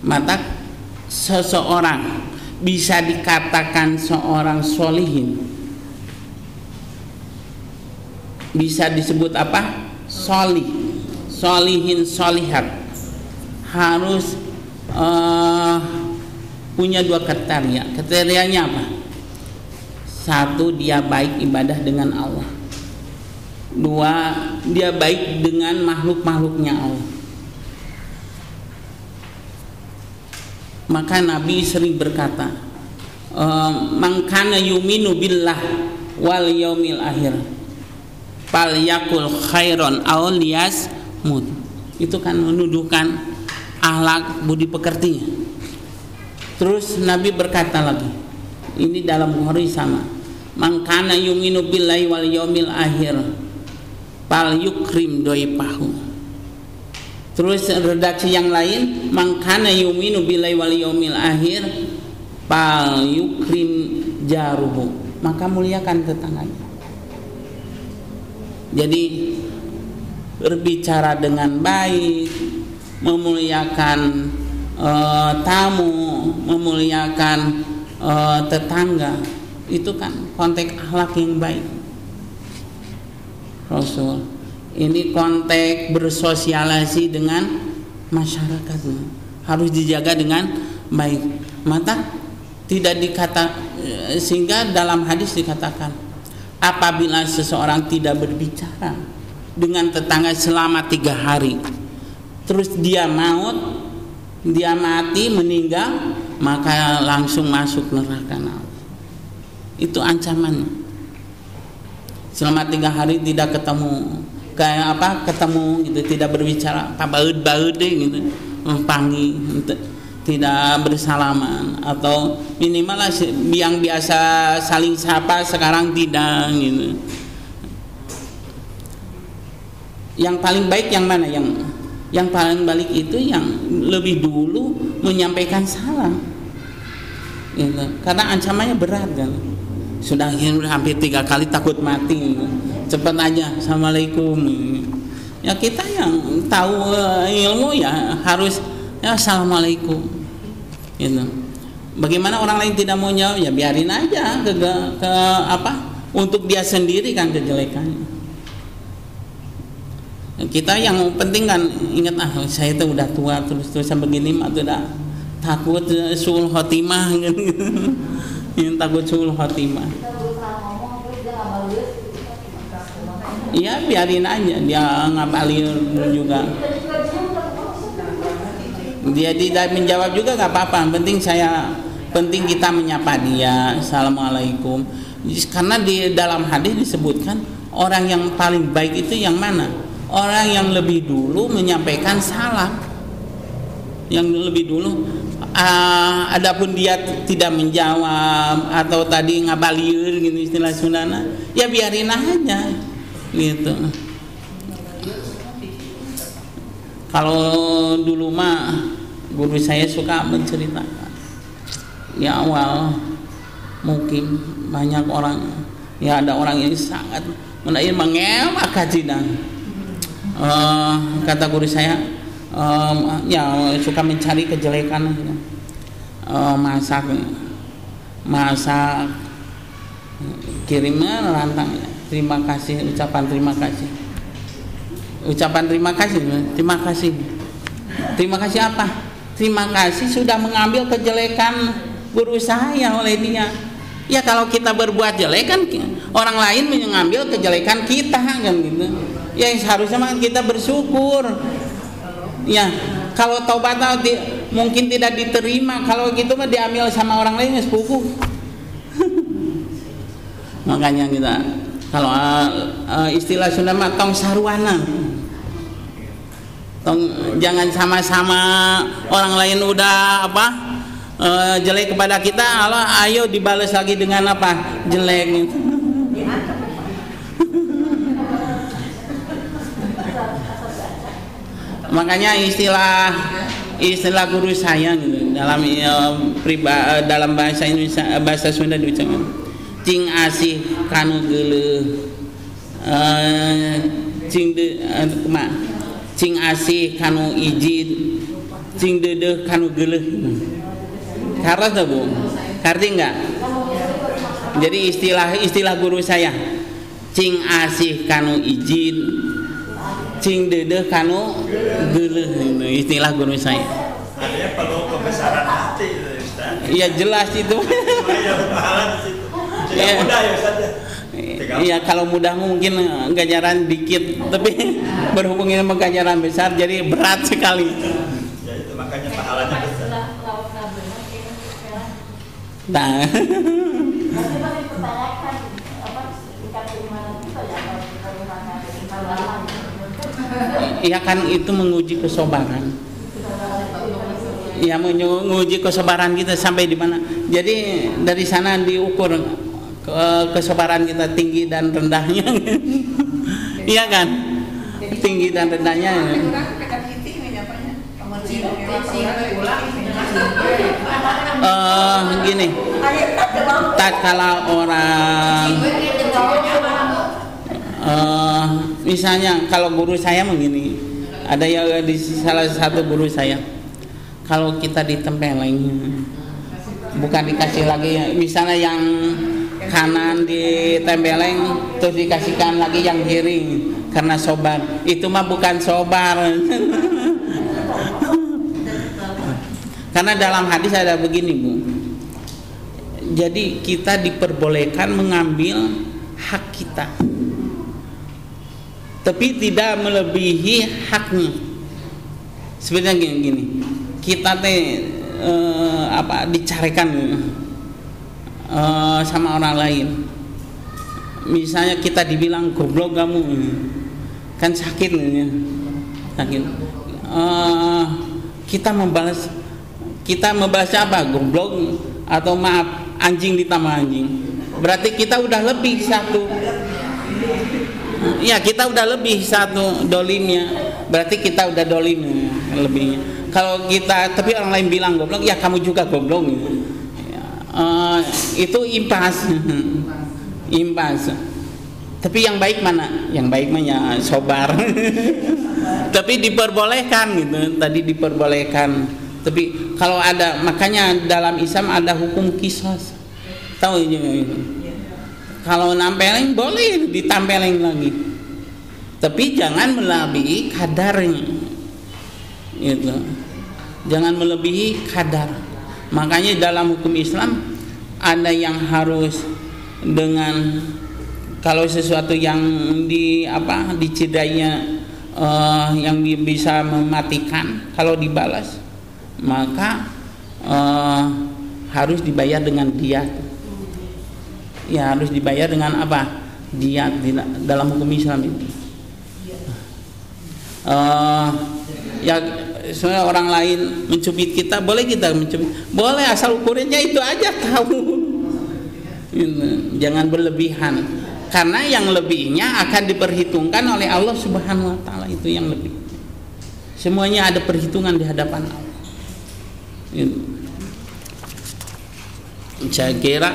Maka seseorang bisa dikatakan seorang solihin, bisa disebut apa? Solihin, solihat, harus punya 2 kriteria. Kriterianya apa? 1, dia baik ibadah dengan Allah. 2, dia baik dengan makhluk-makhluknya Allah. Maka Nabi sering berkata, man kana yuminu billah wal yaumil akhir falyakul khairon aw liyasmut. Itu kan menuduhkan akhlak budi pekertinya. Terus Nabi berkata lagi, ini dalam Bukhari sama, man kana yuminu billahi wal yaumil akhir fal yukrim doipahu. Terus redaksi yang lain, man kana yuminu billahi wal yaumil akhir fal yukrim jaruhu, maka muliakan tetangganya. Jadi berbicara dengan baik, memuliakan tamu, memuliakan tetangga, itu kan konteks akhlak yang baik. Rasul ini konteks bersosialisasi dengan masyarakatnya harus dijaga dengan baik. Maka tidak sehingga dalam hadis dikatakan, apabila seseorang tidak berbicara dengan tetangga selama 3 hari, terus dia mati, meninggal, maka langsung masuk neraka. Itu ancamannya. Selama 3 hari tidak ketemu, ketemu gitu, tidak berbicara, baud gitu, panggil, tidak bersalaman, atau minimal yang biasa saling sapa sekarang tidak gitu. Yang paling baik yang mana? Yang paling balik itu yang lebih dulu menyampaikan salam gitu. Karena ancamannya berat kan. Sudah hampir 3 kali takut mati, cepat aja assalamualaikum. Ya kita yang tahu ilmu ya harus ya assalamualaikum gitu. Bagaimana orang lain tidak mau jawab, ya biarin aja ke untuk dia sendiri kan kejelekannya. Kita yang penting kan ingat, saya itu udah tua terus-terusan begini mah udah takut suul khotimah gitu. Yang takut suul khotimah. Iya biarin aja dia ngabalir juga. Dia tidak menjawab juga nggak apa-apa. Penting kita menyapa dia, assalamualaikum. Karena di dalam hadis disebutkan orang yang paling baik itu yang mana? Orang yang lebih dulu menyampaikan salam. Yang lebih dulu. Adapun dia tidak menjawab atau tadi ngabalir gitu istilah Sundana, ya biarin aja gitu. Kalau dulu mah guru saya suka menceritakan di awal mungkin banyak orang, ya ada orang yang sangat mengelak kajian. Kata guru saya, ya suka mencari kejelekan gitu. Masak kirimnya rantang, terima kasih, ucapan terima kasih apa? Terima kasih sudah mengambil kejelekan guru saya oleh dia. Ya kalau kita berbuat jelek kan orang lain mengambil kejelekan kita kan gitu. Ya seharusnya kita bersyukur. Ya kalau taubat mungkin tidak diterima, kalau gitu mah diambil sama orang lain sepupu. Makanya kita kalau istilah Sunda mah tong sarwana, jangan sama-sama orang lain udah jelek kepada kita, ayo dibalas lagi dengan jelek gitu. Makanya istilah guru saya gitu, dalam bahasa Indonesia, bahasa Sunda diucapkan cing asih kanu geuleuh, cing asih kanu ijid, cing deudeuh kanu geuleuh. Karena tuh Bu, ngerti enggak? Jadi istilah guru saya, cing asih kanu ijid, cing deudeuh kanu geuleuh, istilah guru saya. Artinya perlu kebesaran hati itu Ustaz. Iya jelas itu. Ya mudah ya Ustaz. Iya kalau mudah mungkin ganjaran dikit, tapi berhubung dengan ganjaran besar jadi berat sekali. Ya itu makanya pahalanya besar. Nah. Iya kan itu menguji kesabaran. Iya menguji kesabaran kita sampai di mana. Jadi dari sana diukur kesabaran kita tinggi dan rendahnya. Iya kan? Tinggi dan rendahnya. Gini. Tatkala orang misalnya kalau guru saya begini, ada yang di salah satu guru saya, kalau kita ditempeleng, bukan dikasih lagi, misalnya yang kanan ditempeleng terus dikasihkan lagi yang kiri karena sobar, itu mah bukan sobar. Karena dalam hadis ada begini, Bu. Jadi kita diperbolehkan mengambil hak kita, tapi tidak melebihi haknya. Sebenarnya gini, kita dicarikan sama orang lain. Misalnya kita dibilang goblok kamu, kan sakit nih, sakit. Kita membalasnya apa? Goblok atau maaf anjing ditambah anjing. Berarti kita udah lebih satu. Ya, kita udah lebih satu dolimnya. Berarti kita udah dolim lebihnya. Kalau kita, tapi orang lain bilang goblok, ya kamu juga goblok. Itu impas. Impas. Tapi yang baik mana? Yang baik mah ya sobar. Tapi diperbolehkan gitu. Tadi diperbolehkan. Tapi kalau ada, makanya dalam Islam ada hukum qisas. Tahu ini? Kalau nampeleng boleh ditampeleng lagi. Tapi jangan melebihi kadarnya. Gitu. Jangan melebihi kadar. Makanya dalam hukum Islam ada yang harus dengan, kalau sesuatu yang dicidainya yang bisa mematikan, kalau dibalas maka harus dibayar dengan diat. Ya, harus dibayar dengan apa? Diat dalam hukum Islam itu. Ya, soalnya orang lain mencubit kita, boleh kita mencubit, boleh, asal ukurannya itu aja tahu. Jangan berlebihan, karena yang lebihnya akan diperhitungkan oleh Allah Subhanahu wa taala. Itu yang lebih, semuanya ada perhitungan di hadapan Allah. Saya kira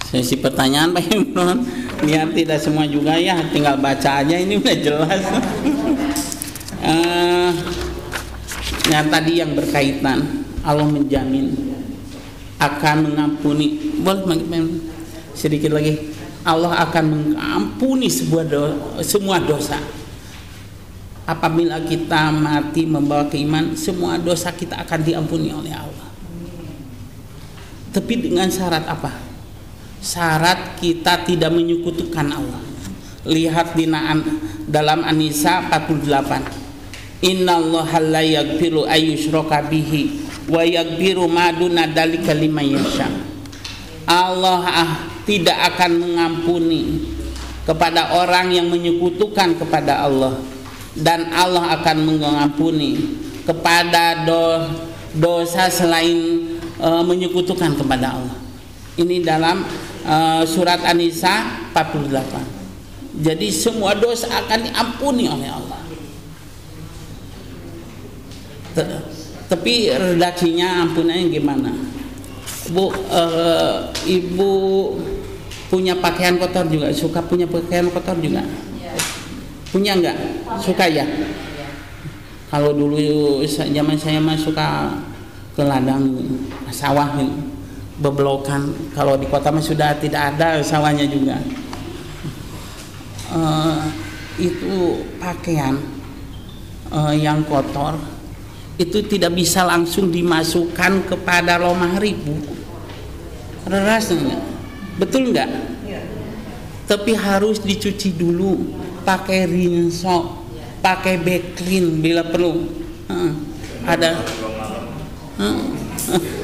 sesi pertanyaan Pak Imron, biar tidak semua juga ya, tinggal baca aja, ini udah jelas. Yang tadi yang berkaitan Allah menjamin akan mengampuni, boleh sedikit lagi, Allah akan mengampuni semua dosa. Apabila kita mati membawa keiman, semua dosa kita akan diampuni oleh Allah. Tapi dengan syarat apa? Syarat kita tidak menyekutukan Allah. Lihat dalam An-Nisa 48. Innallaha la yaghfiru ayyushraka bihi wa yaghfiru ma duna dzalika liman yasha. Allah tidak akan mengampuni kepada orang yang menyekutukan kepada Allah, dan Allah akan mengampuni kepada dosa selain menyekutukan kepada Allah. Ini dalam surat An-Nisa 48. Jadi semua dosa akan diampuni oleh Allah. Tapi redaksinya ampunannya gimana? Bu, ibu punya pakaian kotor juga, suka punya pakaian kotor juga? Punya enggak? Suka ya? Kalau dulu zaman saya mah suka ke ladang sawah, bebelokan. Kalau di kota mah sudah tidak ada sawahnya juga. Itu pakaian yang kotor itu tidak bisa langsung dimasukkan kepada lemari, Bu. Rasanya betul enggak? Tapi harus dicuci dulu, pakai rinso, pakai backclean bila perlu. Ada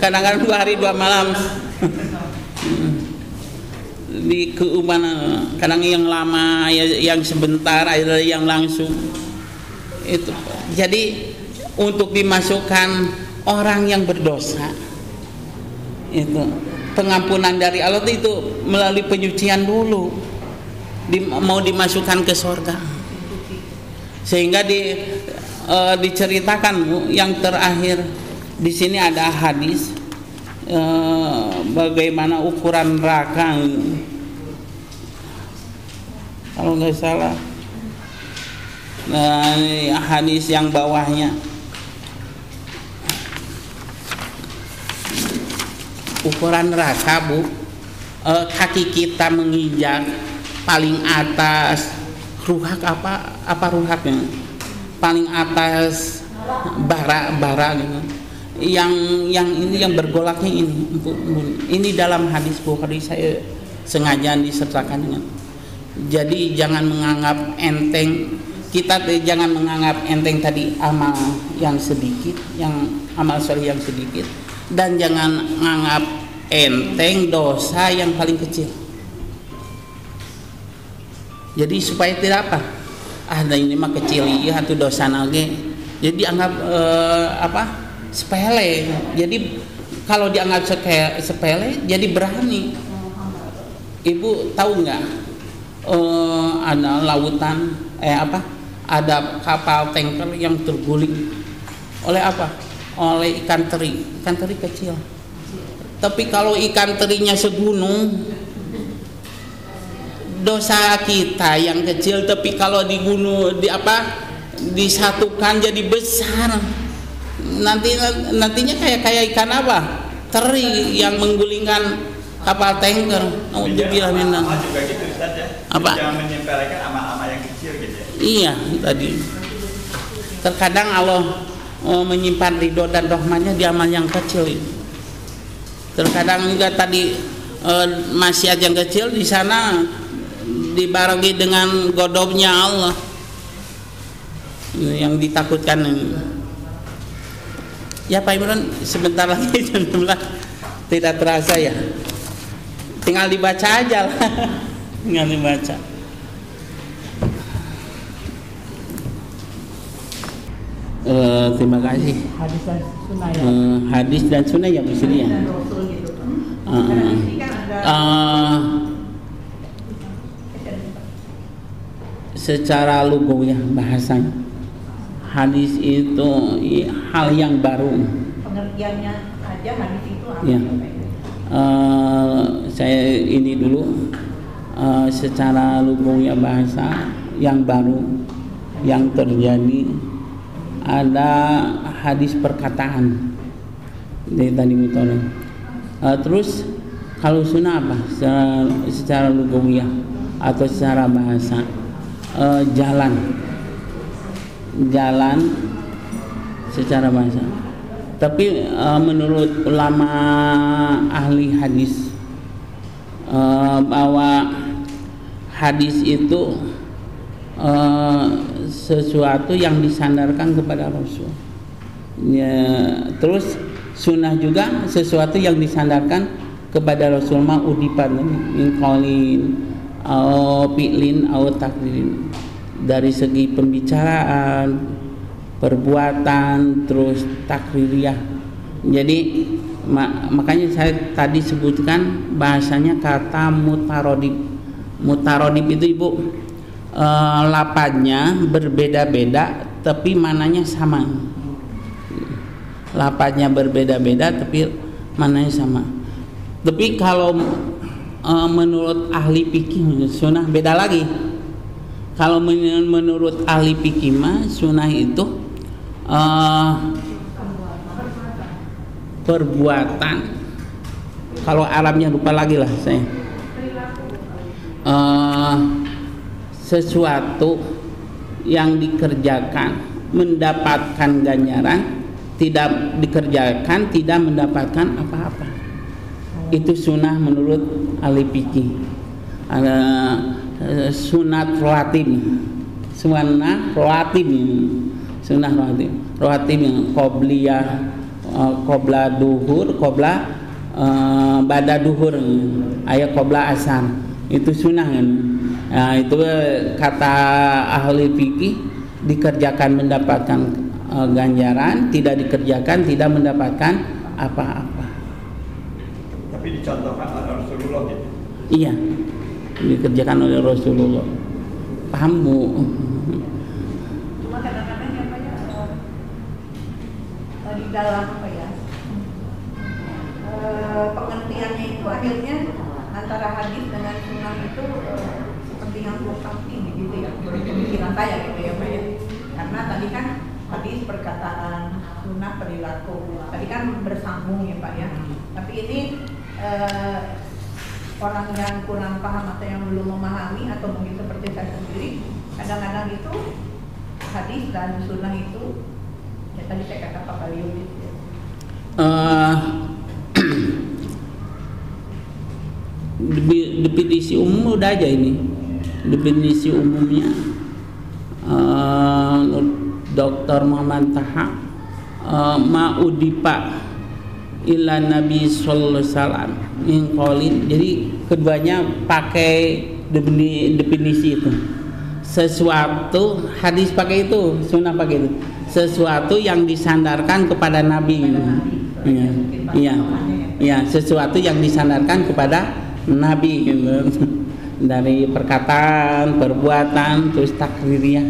kadang-kadang 2 hari 2 malam di keumanan, kadang yang lama, yang sebentar, ada yang langsung. Itu jadi untuk dimasukkan orang yang berdosa, itu pengampunan dari Allah itu melalui penyucian dulu, mau dimasukkan ke surga. Sehingga diceritakan yang terakhir di sini ada hadis bagaimana ukuran neraka, kalau nggak salah. Nah, hadis yang bawahnya ukuran neraka, Bu. Kaki kita menginjak paling atas ruhak, apa ruhaknya? Paling atas bara gitu. Yang ini yang bergolaknya ini. Ini dalam hadis Bukhari, saya sengaja disertakan dengan. Jadi jangan menganggap enteng, jangan menganggap enteng tadi amal yang sedikit, yang amal soleh yang sedikit, dan jangan menganggap enteng dosa yang paling kecil. Jadi supaya tidak ada ini mah kecil iya atau dosa nage. Jadi dianggap sepele. Jadi kalau dianggap sepele jadi berani. Ibu tahu nggak ada lautan ada kapal tanker yang terguling oleh oleh ikan teri kecil. Tapi kalau ikan terinya segunung, dosa kita yang kecil, tapi kalau disatukan jadi besar. Nantinya kayak ikan teri yang menggulingkan kapal tanker. Juga gitu saja. Jangan menyepelekan amal-amal yang kecil gitu ya. Iya, tadi. Terkadang Allah menyimpan ridho dan rahmatnya di amal yang kecil itu. Terkadang juga tadi maksiat yang kecil di sana dibarengi dengan godobnya Allah yang ditakutkan. Ya Pak Imran, sebentar lagi jam 11, tidak terasa ya. Tinggal dibaca aja lah. Tinggal dibaca. Terima kasih. Hadis dan sunnah ya. Hadis dan sunnah ya Bu Sri ya. Secara lugawiyah bahasanya, hadis itu hal yang baru. Pengertiannya aja hadis itu apa? Ya. Saya ini dulu secara lugawiyah bahasa yang baru yang terjadi, ada hadis perkataan dari tadi mutolong. Terus kalau sunnah apa? Secara lugawiyah atau secara bahasa, jalan secara bahasa. Tapi menurut ulama ahli hadis bahwa hadis itu sesuatu yang disandarkan kepada Rasul. Ya, terus sunnah juga sesuatu yang disandarkan kepada Rasul ma udipan min qaulin au fi'lin au takririn, dari segi pembicaraan, perbuatan, terus takririyah. Jadi makanya saya tadi sebutkan bahasanya kata mutarodib. Mutarodib itu Ibu, lapatnya berbeda-beda tapi mananya sama. Lapatnya berbeda-beda tapi mananya sama. Tapi kalau menurut ahli fikih sunnah beda lagi. Kalau menurut ahli fikih mah sunnah itu perbuatan. Kalau Arabnya lupa lagi lah saya. Sesuatu yang dikerjakan mendapatkan ganjaran, tidak dikerjakan tidak mendapatkan apa-apa. Itu sunnah menurut ahli fikih. Ada sunat rawatib, sunnah rawatib yang qobliyah, qobla duhur, qobla bada duhur, ayat qobla asar, itu sunnah kan. Nah, itu kata ahli fikih, dikerjakan mendapatkan ganjaran, tidak dikerjakan tidak mendapatkan apa-apa. Tapi dicontohkan oleh Rasulullah gitu. Iya, dikerjakan oleh Rasulullah. Paham Bu? Cuma kadang-kadang ya Pak ya, di dalam pengertiannya itu akhirnya antara hadis dengan sunnah itu seperti yang tumpang tinggi gitu ya, menurut pemikiran saya gitu ya Pak ya. Karena tadi kan hadis perkataan, sunnah perilaku, tadi kan bersambung ya Pak ya. Tapi ini orang yang kurang paham atau yang belum memahami atau mungkin seperti saya sendiri, kadang-kadang itu hadis dan sunnah itu ya tadi saya kata Pak Kalium gitu ya. Definisi umum udah aja ini. Definisi umumnya Dr. Muhammad Taha ma'udipa ila Nabi sallallahu alaihi wasallam min qaulin. Jadi keduanya pakai definisi itu. Sesuatu, hadis pakai itu, sunnah pakai itu. Sesuatu yang disandarkan kepada Nabi. Iya, sesuatu yang disandarkan kepada Nabi gitu. Dari perkataan, perbuatan, terus takririyah.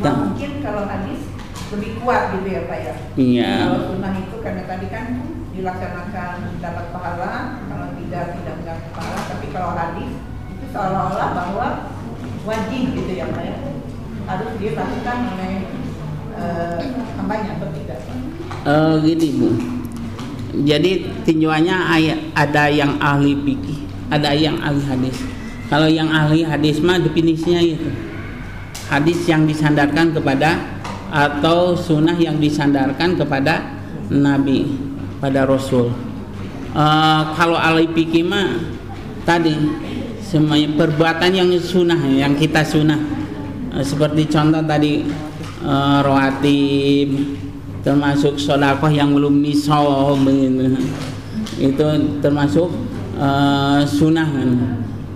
Mungkin kalau hadis lebih kuat gitu ya Pak ya. Iya. Kalau sunnah itu karena tadi kan dilaksanakan dapat pahala, kalau tidak mendapat pahala. Tapi kalau hadis itu seolah-olah bahwa wajib gitu ya Pak ya, harus dilakukan oleh hambanya atau tidak? Gini Bu. Jadi tinjauannya ada yang ahli fikih, ada yang ahli hadis. Kalau yang ahli hadis mah definisinya itu hadis yang disandarkan kepada atau sunnah yang disandarkan kepada Nabi, pada Rasul. Kalau ahli fikih mah tadi semuanya perbuatan yang sunnah, yang kita sunnah, seperti contoh tadi rawatib, termasuk sedekah yang belum nisab, itu termasuk sunnah.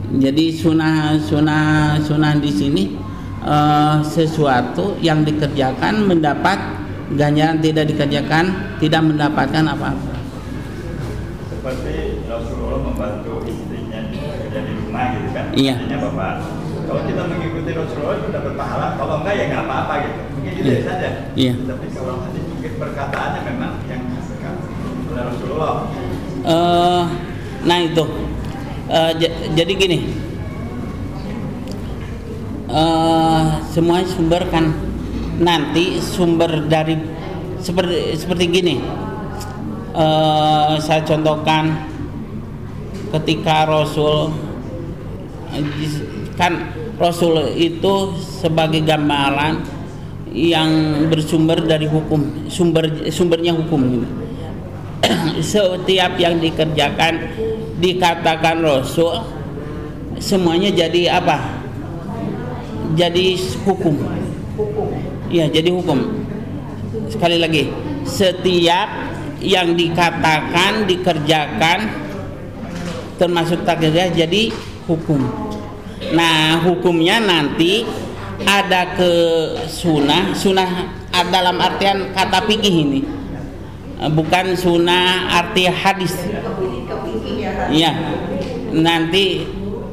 Jadi sunnah di sini sesuatu yang dikerjakan mendapat ganjaran, tidak dikerjakan tidak mendapatkan apa-apa. Seperti Rasulullah membantu istrinya kerja di rumah gitu kan? Iya. Artinya Bapak, kalau kita mengikuti Rasulullah itu dapat pahala, kalau enggak ya nggak apa-apa gitu. Mungkin gitu ya saja. Iya. Tapi kalau hadis mungkin perkataannya memang yang disampaikan oleh Rasulullah. Nah itu. Jadi gini. Semua sumber kan nanti sumber dari seperti gini. Saya contohkan ketika Rasul kan Rasul itu sebagai gambaran yang bersumber dari hukum, sumbernya hukum gitu. Setiap yang dikerjakan dikatakan Rasul semuanya jadi apa? Jadi hukum. Ya, jadi hukum. Sekali lagi, setiap yang dikatakan, dikerjakan termasuk takdirnya jadi hukum. Nah, hukumnya nanti ada ke sunnah dalam artian kata fikih ini, bukan sunnah arti hadis. Iya, nanti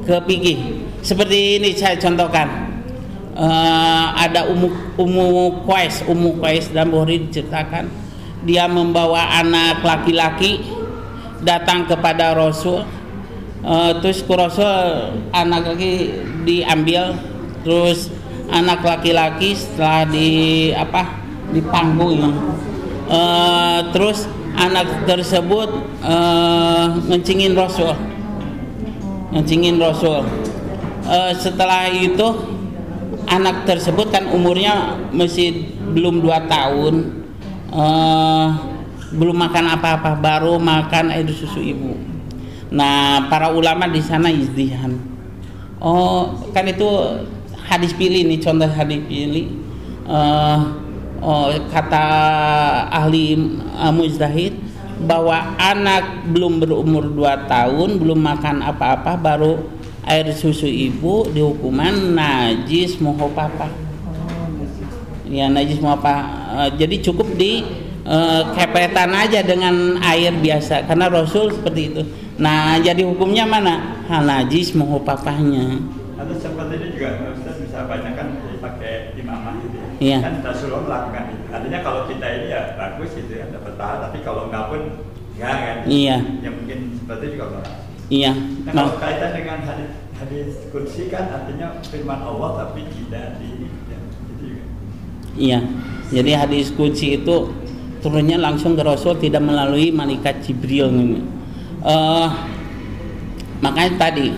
ke fikih. Seperti ini saya contohkan. Ada Ummu Qais dalam Bukhari diceritakan, dia membawa anak laki-laki datang kepada Rasul. Terus ke Rasul anak laki diambil, terus anak laki-laki setelah dipanggung, terus anak tersebut ngencingin Rasul. Setelah itu anak tersebut kan umurnya masih belum 2 tahun, belum makan apa-apa, baru makan air susu ibu. Nah, para ulama di sana izdihan. Kan itu hadis pilih nih, contoh hadis pilih. Kata ahli mujtahid bahwa anak belum berumur 2 tahun, belum makan apa-apa, baru air susu ibu dihukuman najis muhopapa. Ya, najis muhopapa. Jadi cukup di kepetan aja dengan air biasa, karena Rasul seperti itu. Nah, jadi hukumnya mana? Hal najis muhopapanya. Atau seperti itu juga Ustaz bisa banyak kan pakai imamah gitu ya. Iya. Kan Rasulullah melakukan itu. Artinya kalau kita ini ya bagus gitu ya, dapat pahala, tapi kalau enggak pun enggak kan. Iya. Ya mungkin seperti itu kalau. Iya. Nah, kalau kaitan dengan hadis qudsi kan artinya firman Allah tapi tidak di ya, gitu juga. Iya. Jadi hadis qudsi itu turunnya langsung ke Rasul, tidak melalui malaikat Jibril. Makanya tadi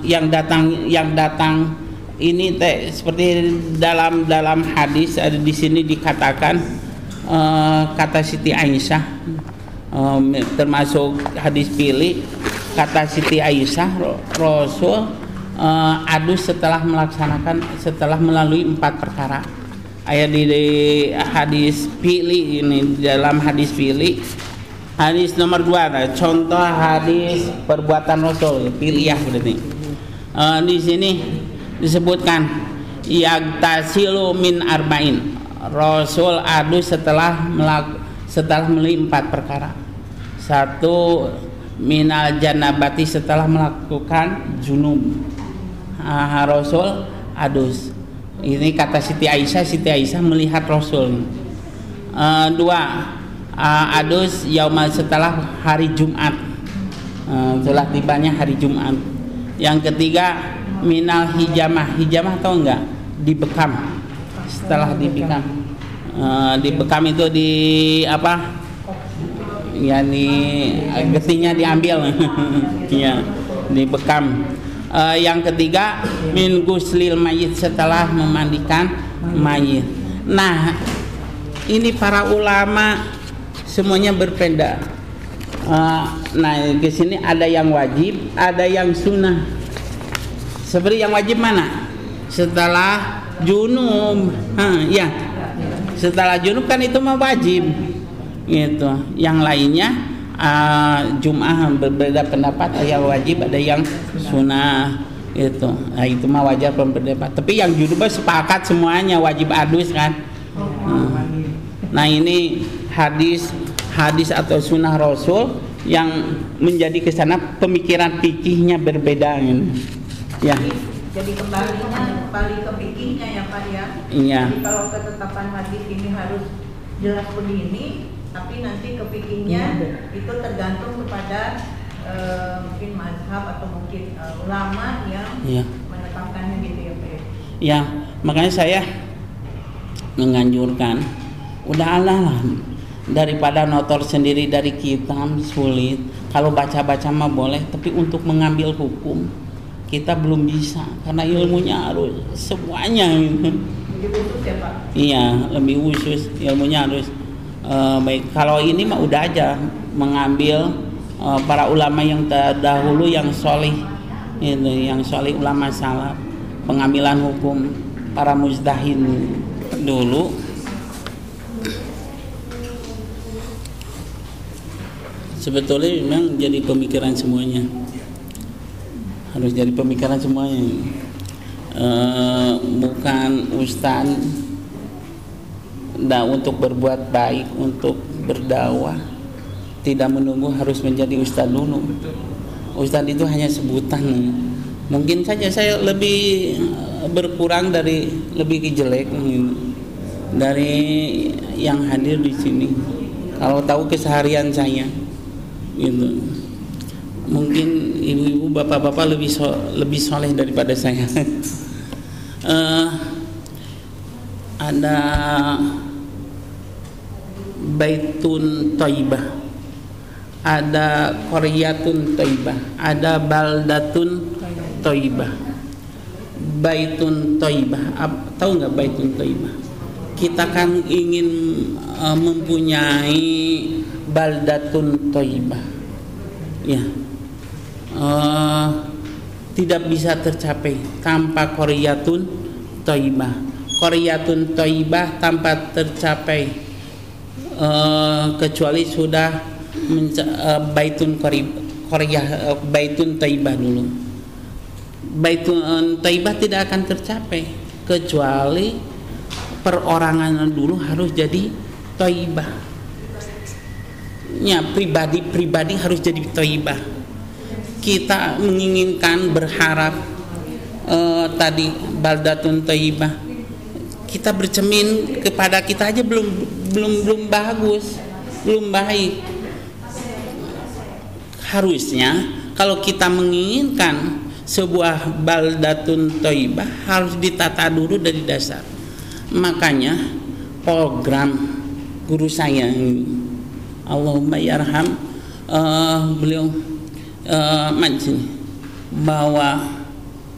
yang datang ini seperti dalam hadis ada di sini dikatakan, kata Siti Aisyah, termasuk hadis pilih, kata Siti Aisyah, Rasul adus setelah melalui 4 perkara. Ayat di hadis pilih ini, dalam hadis pilih, hadis nomor 2, contoh hadis perbuatan Rasul pilih ya berarti. Di sini disebutkan yagtasilu min arba'in, Rasul adus setelah melalui 4 perkara. 1, minal janabati, setelah melakukan junub, Rasul adus. Ini kata Siti Aisyah melihat Rasul. 2, adus yaumal, setelah hari Jumat, setelah tibanya hari Jumat. Yang ketiga, minal hijamah tahu enggak? Dibekam. Setelah dibekam, dibekam itu di apa? Ya, di getinya diambil. Ya, dibekam. Yang ketiga, min guslil mayit, setelah memandikan mayit. Nah, ini para ulama semuanya berbeda. Nah, di sini ada yang wajib, ada yang sunnah. Seperti yang wajib mana? Setelah junub. Ya. Setelah junub kan itu mah wajib. Gitu. Yang lainnya Jum'ah berbeda pendapat, ada yang wajib, ada yang sunnah gitu. Nah, itu mah wajar pendapat. Tapi yang junub sepakat semuanya wajib adus kan. Nah, ini hadis atau sunnah Rasul yang menjadi kesana pemikiran fikihnya berbeda ini. Ya. Jadi kembali ke fikihnya ya Pak ya. Iya. Jadi kalau ketetapan hadis ini harus jelas begini, tapi nanti ke fikihnya itu tergantung kepada mungkin mazhab atau mungkin ulama yang menetapkannya gitu ya Pak. Ya, makanya saya menganjurkan udahlah lah, daripada notor sendiri dari kitab sulit. Kalau baca-baca mah boleh, tapi untuk mengambil hukum kita belum bisa karena ilmunya harus semuanya gitu. Lebih khusus ya Pak? Iya, lebih khusus ilmunya harus baik. Kalau ini mah udah aja mengambil para ulama yang terdahulu yang solih itu, yang solih ulama salaf, pengambilan hukum para mujtahid dulu. Sebetulnya memang jadi pemikiran semuanya, harus jadi pemikiran semuanya. Bukan ustaz untuk berbuat baik, untuk berdakwah tidak menunggu harus menjadi ustaz dulu. Ustaz itu hanya sebutan. Mungkin saja saya lebih berkurang dari lebih jelek dari yang hadir di sini. Kalau tahu keseharian saya gitu, mungkin ibu-ibu bapak-bapak lebih soleh daripada saya. Ada baitun thayyibah, ada qaryatun thayyibah, ada baldatun thayyibah. Baitun thayyibah, tahu nggak baitun thayyibah? Kita kan ingin mempunyai baldatun thayyibah, ya, tidak bisa tercapai tanpa qaryatun thayyibah. Qaryatun thayyibah tanpa tercapai kecuali sudah baitun qaryah, baitun thayyibah dulu. Baitun thayyibah tidak akan tercapai kecuali perorangan dulu harus jadi thayyibah. Ya, pribadi harus jadi thayyibah. Kita menginginkan, berharap tadi baldatun thayyibah. Kita bercermin kepada kita aja belum bagus, belum baik. Harusnya kalau kita menginginkan sebuah baldatun thayyibah harus ditata dulu dari dasar. Makanya program guru saya, Allahumma yarham beliau bahwa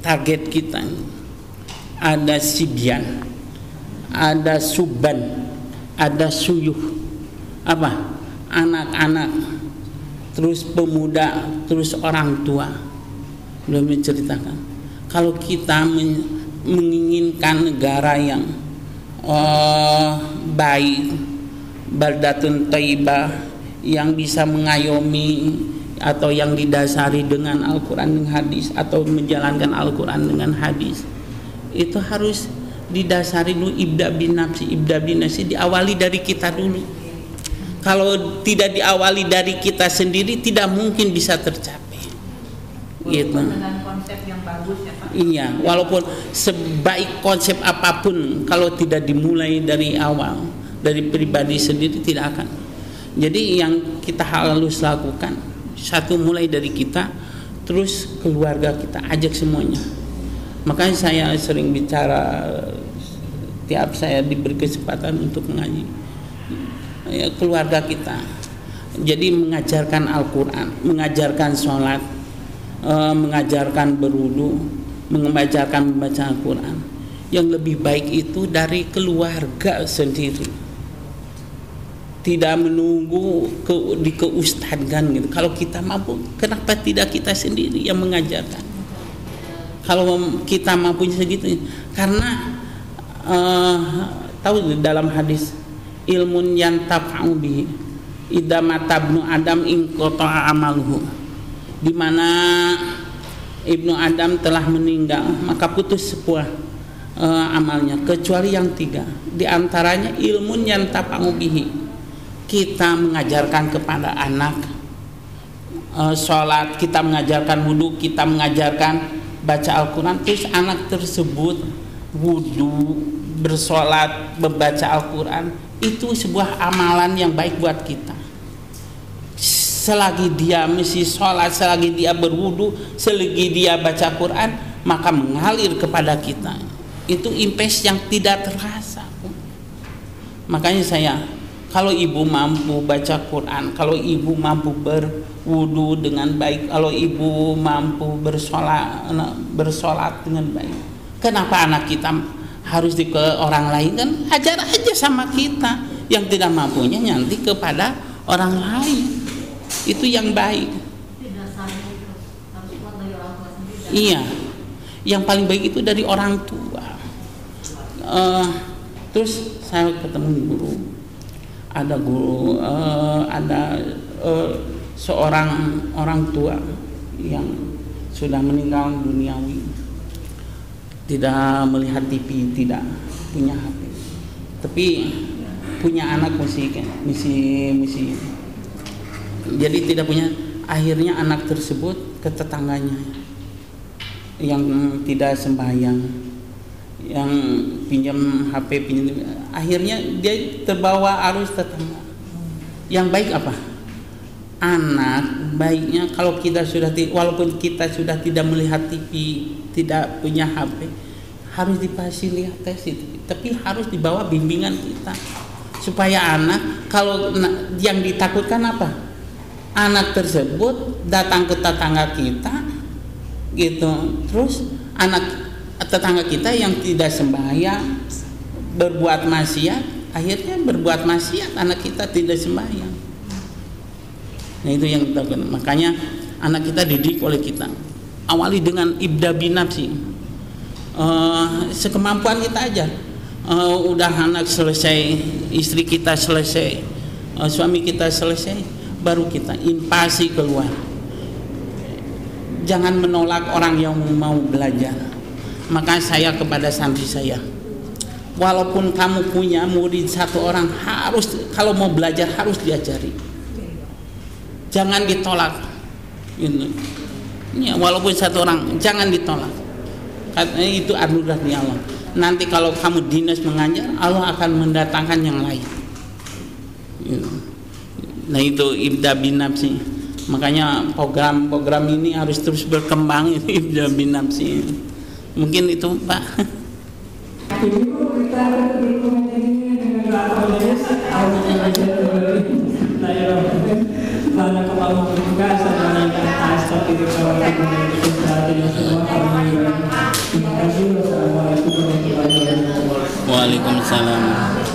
target kita ada sibyan, ada suban, ada suyuh, apa? Anak-anak, terus pemuda, terus orang tua. Belum menceritakan kalau kita menginginkan negara yang baik, baldatun thayyibah, yang bisa mengayomi atau yang didasari dengan Al-Quran dan hadis, atau menjalankan Al-Quran dengan hadis, itu harus didasari dulu ibda bin nafsi. Ibda bin nafsi diawali dari kita dulu. Kalau tidak diawali dari kita sendiri, tidak mungkin bisa tercapai. Gitu. Dengan konsep yang bagus ya Pak. Iya, walaupun sebaik konsep apapun, kalau tidak dimulai dari awal, dari pribadi sendiri, tidak akan. Jadi yang kita harus lakukan, satu, mulai dari kita, terus keluarga kita, ajak semuanya. Makanya saya sering bicara tiap saya diberi kesempatan untuk mengaji, ya, keluarga kita. Jadi mengajarkan Al-Quran, mengajarkan sholat, mengajarkan berwudu, mengajarkan membaca Al-Quran. Yang lebih baik itu dari keluarga sendiri, tidak menunggu di keustadgan gitu. Kalau kita mampu, kenapa tidak kita sendiri yang mengajarkan? Kalau kita mampunya segitu, karena tahu dalam hadis, ilmun yantafa'u bihi idza mata ibnu adam in qata'a amaluhu, di mana Ibnu Adam telah meninggal maka putus sebuah amalnya, kecuali yang 3. Di antaranya ilmun yantafa'u bihi, kita mengajarkan kepada anak sholat, kita mengajarkan wudu, kita mengajarkan baca Al-Quran, terus anak tersebut wudu, bersolat, membaca Al-Quran, itu sebuah amalan yang baik buat kita. Selagi dia mesti sholat, selagi dia berwudu, selagi dia baca Quran, maka mengalir kepada kita. Itu impact yang tidak terasa. Makanya saya, kalau ibu mampu baca Quran, kalau ibu mampu berwudu dengan baik, kalau ibu mampu bersolat dengan baik, kenapa anak kita harus ke orang lain? Kan ajar aja sama kita. Yang tidak mampunya nanti kepada orang lain. Itu yang baik. Iya, yang paling baik itu dari orang tua. Terus saya ketemu guru, ada seorang orang tua yang sudah meninggal duniawi, tidak melihat TV, tidak punya HP, tapi punya anak misi. Jadi tidak punya, akhirnya anak tersebut ke tetangganya yang tidak sembahyang, yang pinjam HP, akhirnya dia terbawa arus tetangga. Yang baik apa? Anak baiknya kalau kita sudah, walaupun kita sudah tidak melihat TV, tidak punya HP, harus difasilitasi, tapi harus dibawa bimbingan kita, supaya anak, kalau yang ditakutkan apa? Anak tersebut datang ke tetangga kita gitu, terus anak tetangga kita yang tidak sembahyang berbuat maksiat, akhirnya berbuat maksiat, anak kita tidak sembahyang. Nah itu yang kita lakukan. Makanya anak kita didik oleh kita, awali dengan ibda bin nafsi, sekemampuan kita aja. Udah anak selesai, istri kita selesai, suami kita selesai, baru kita invasi keluar. Jangan menolak orang yang mau belajar. Maka saya kepada santri saya, walaupun kamu punya murid 1 orang, harus, kalau mau belajar harus diajari, jangan ditolak. Ya, walaupun 1 orang, jangan ditolak. Katanya itu anugerah dari Allah. Nanti kalau kamu dinas mengajar, Allah akan mendatangkan yang lain. Nah itu ibda bin nafsi. Makanya program ini harus terus berkembang, ibda bin nafsi. Mungkin itu Pak. Ibu, kita berkomunikasi dengan Pak Kapolres. Allahumma bika asyhadu astaghfiruka wa atubu ilaik. Terima kasih. Wassalamualaikum warahmatullahi wabarakatuh. Waalaikumsalam.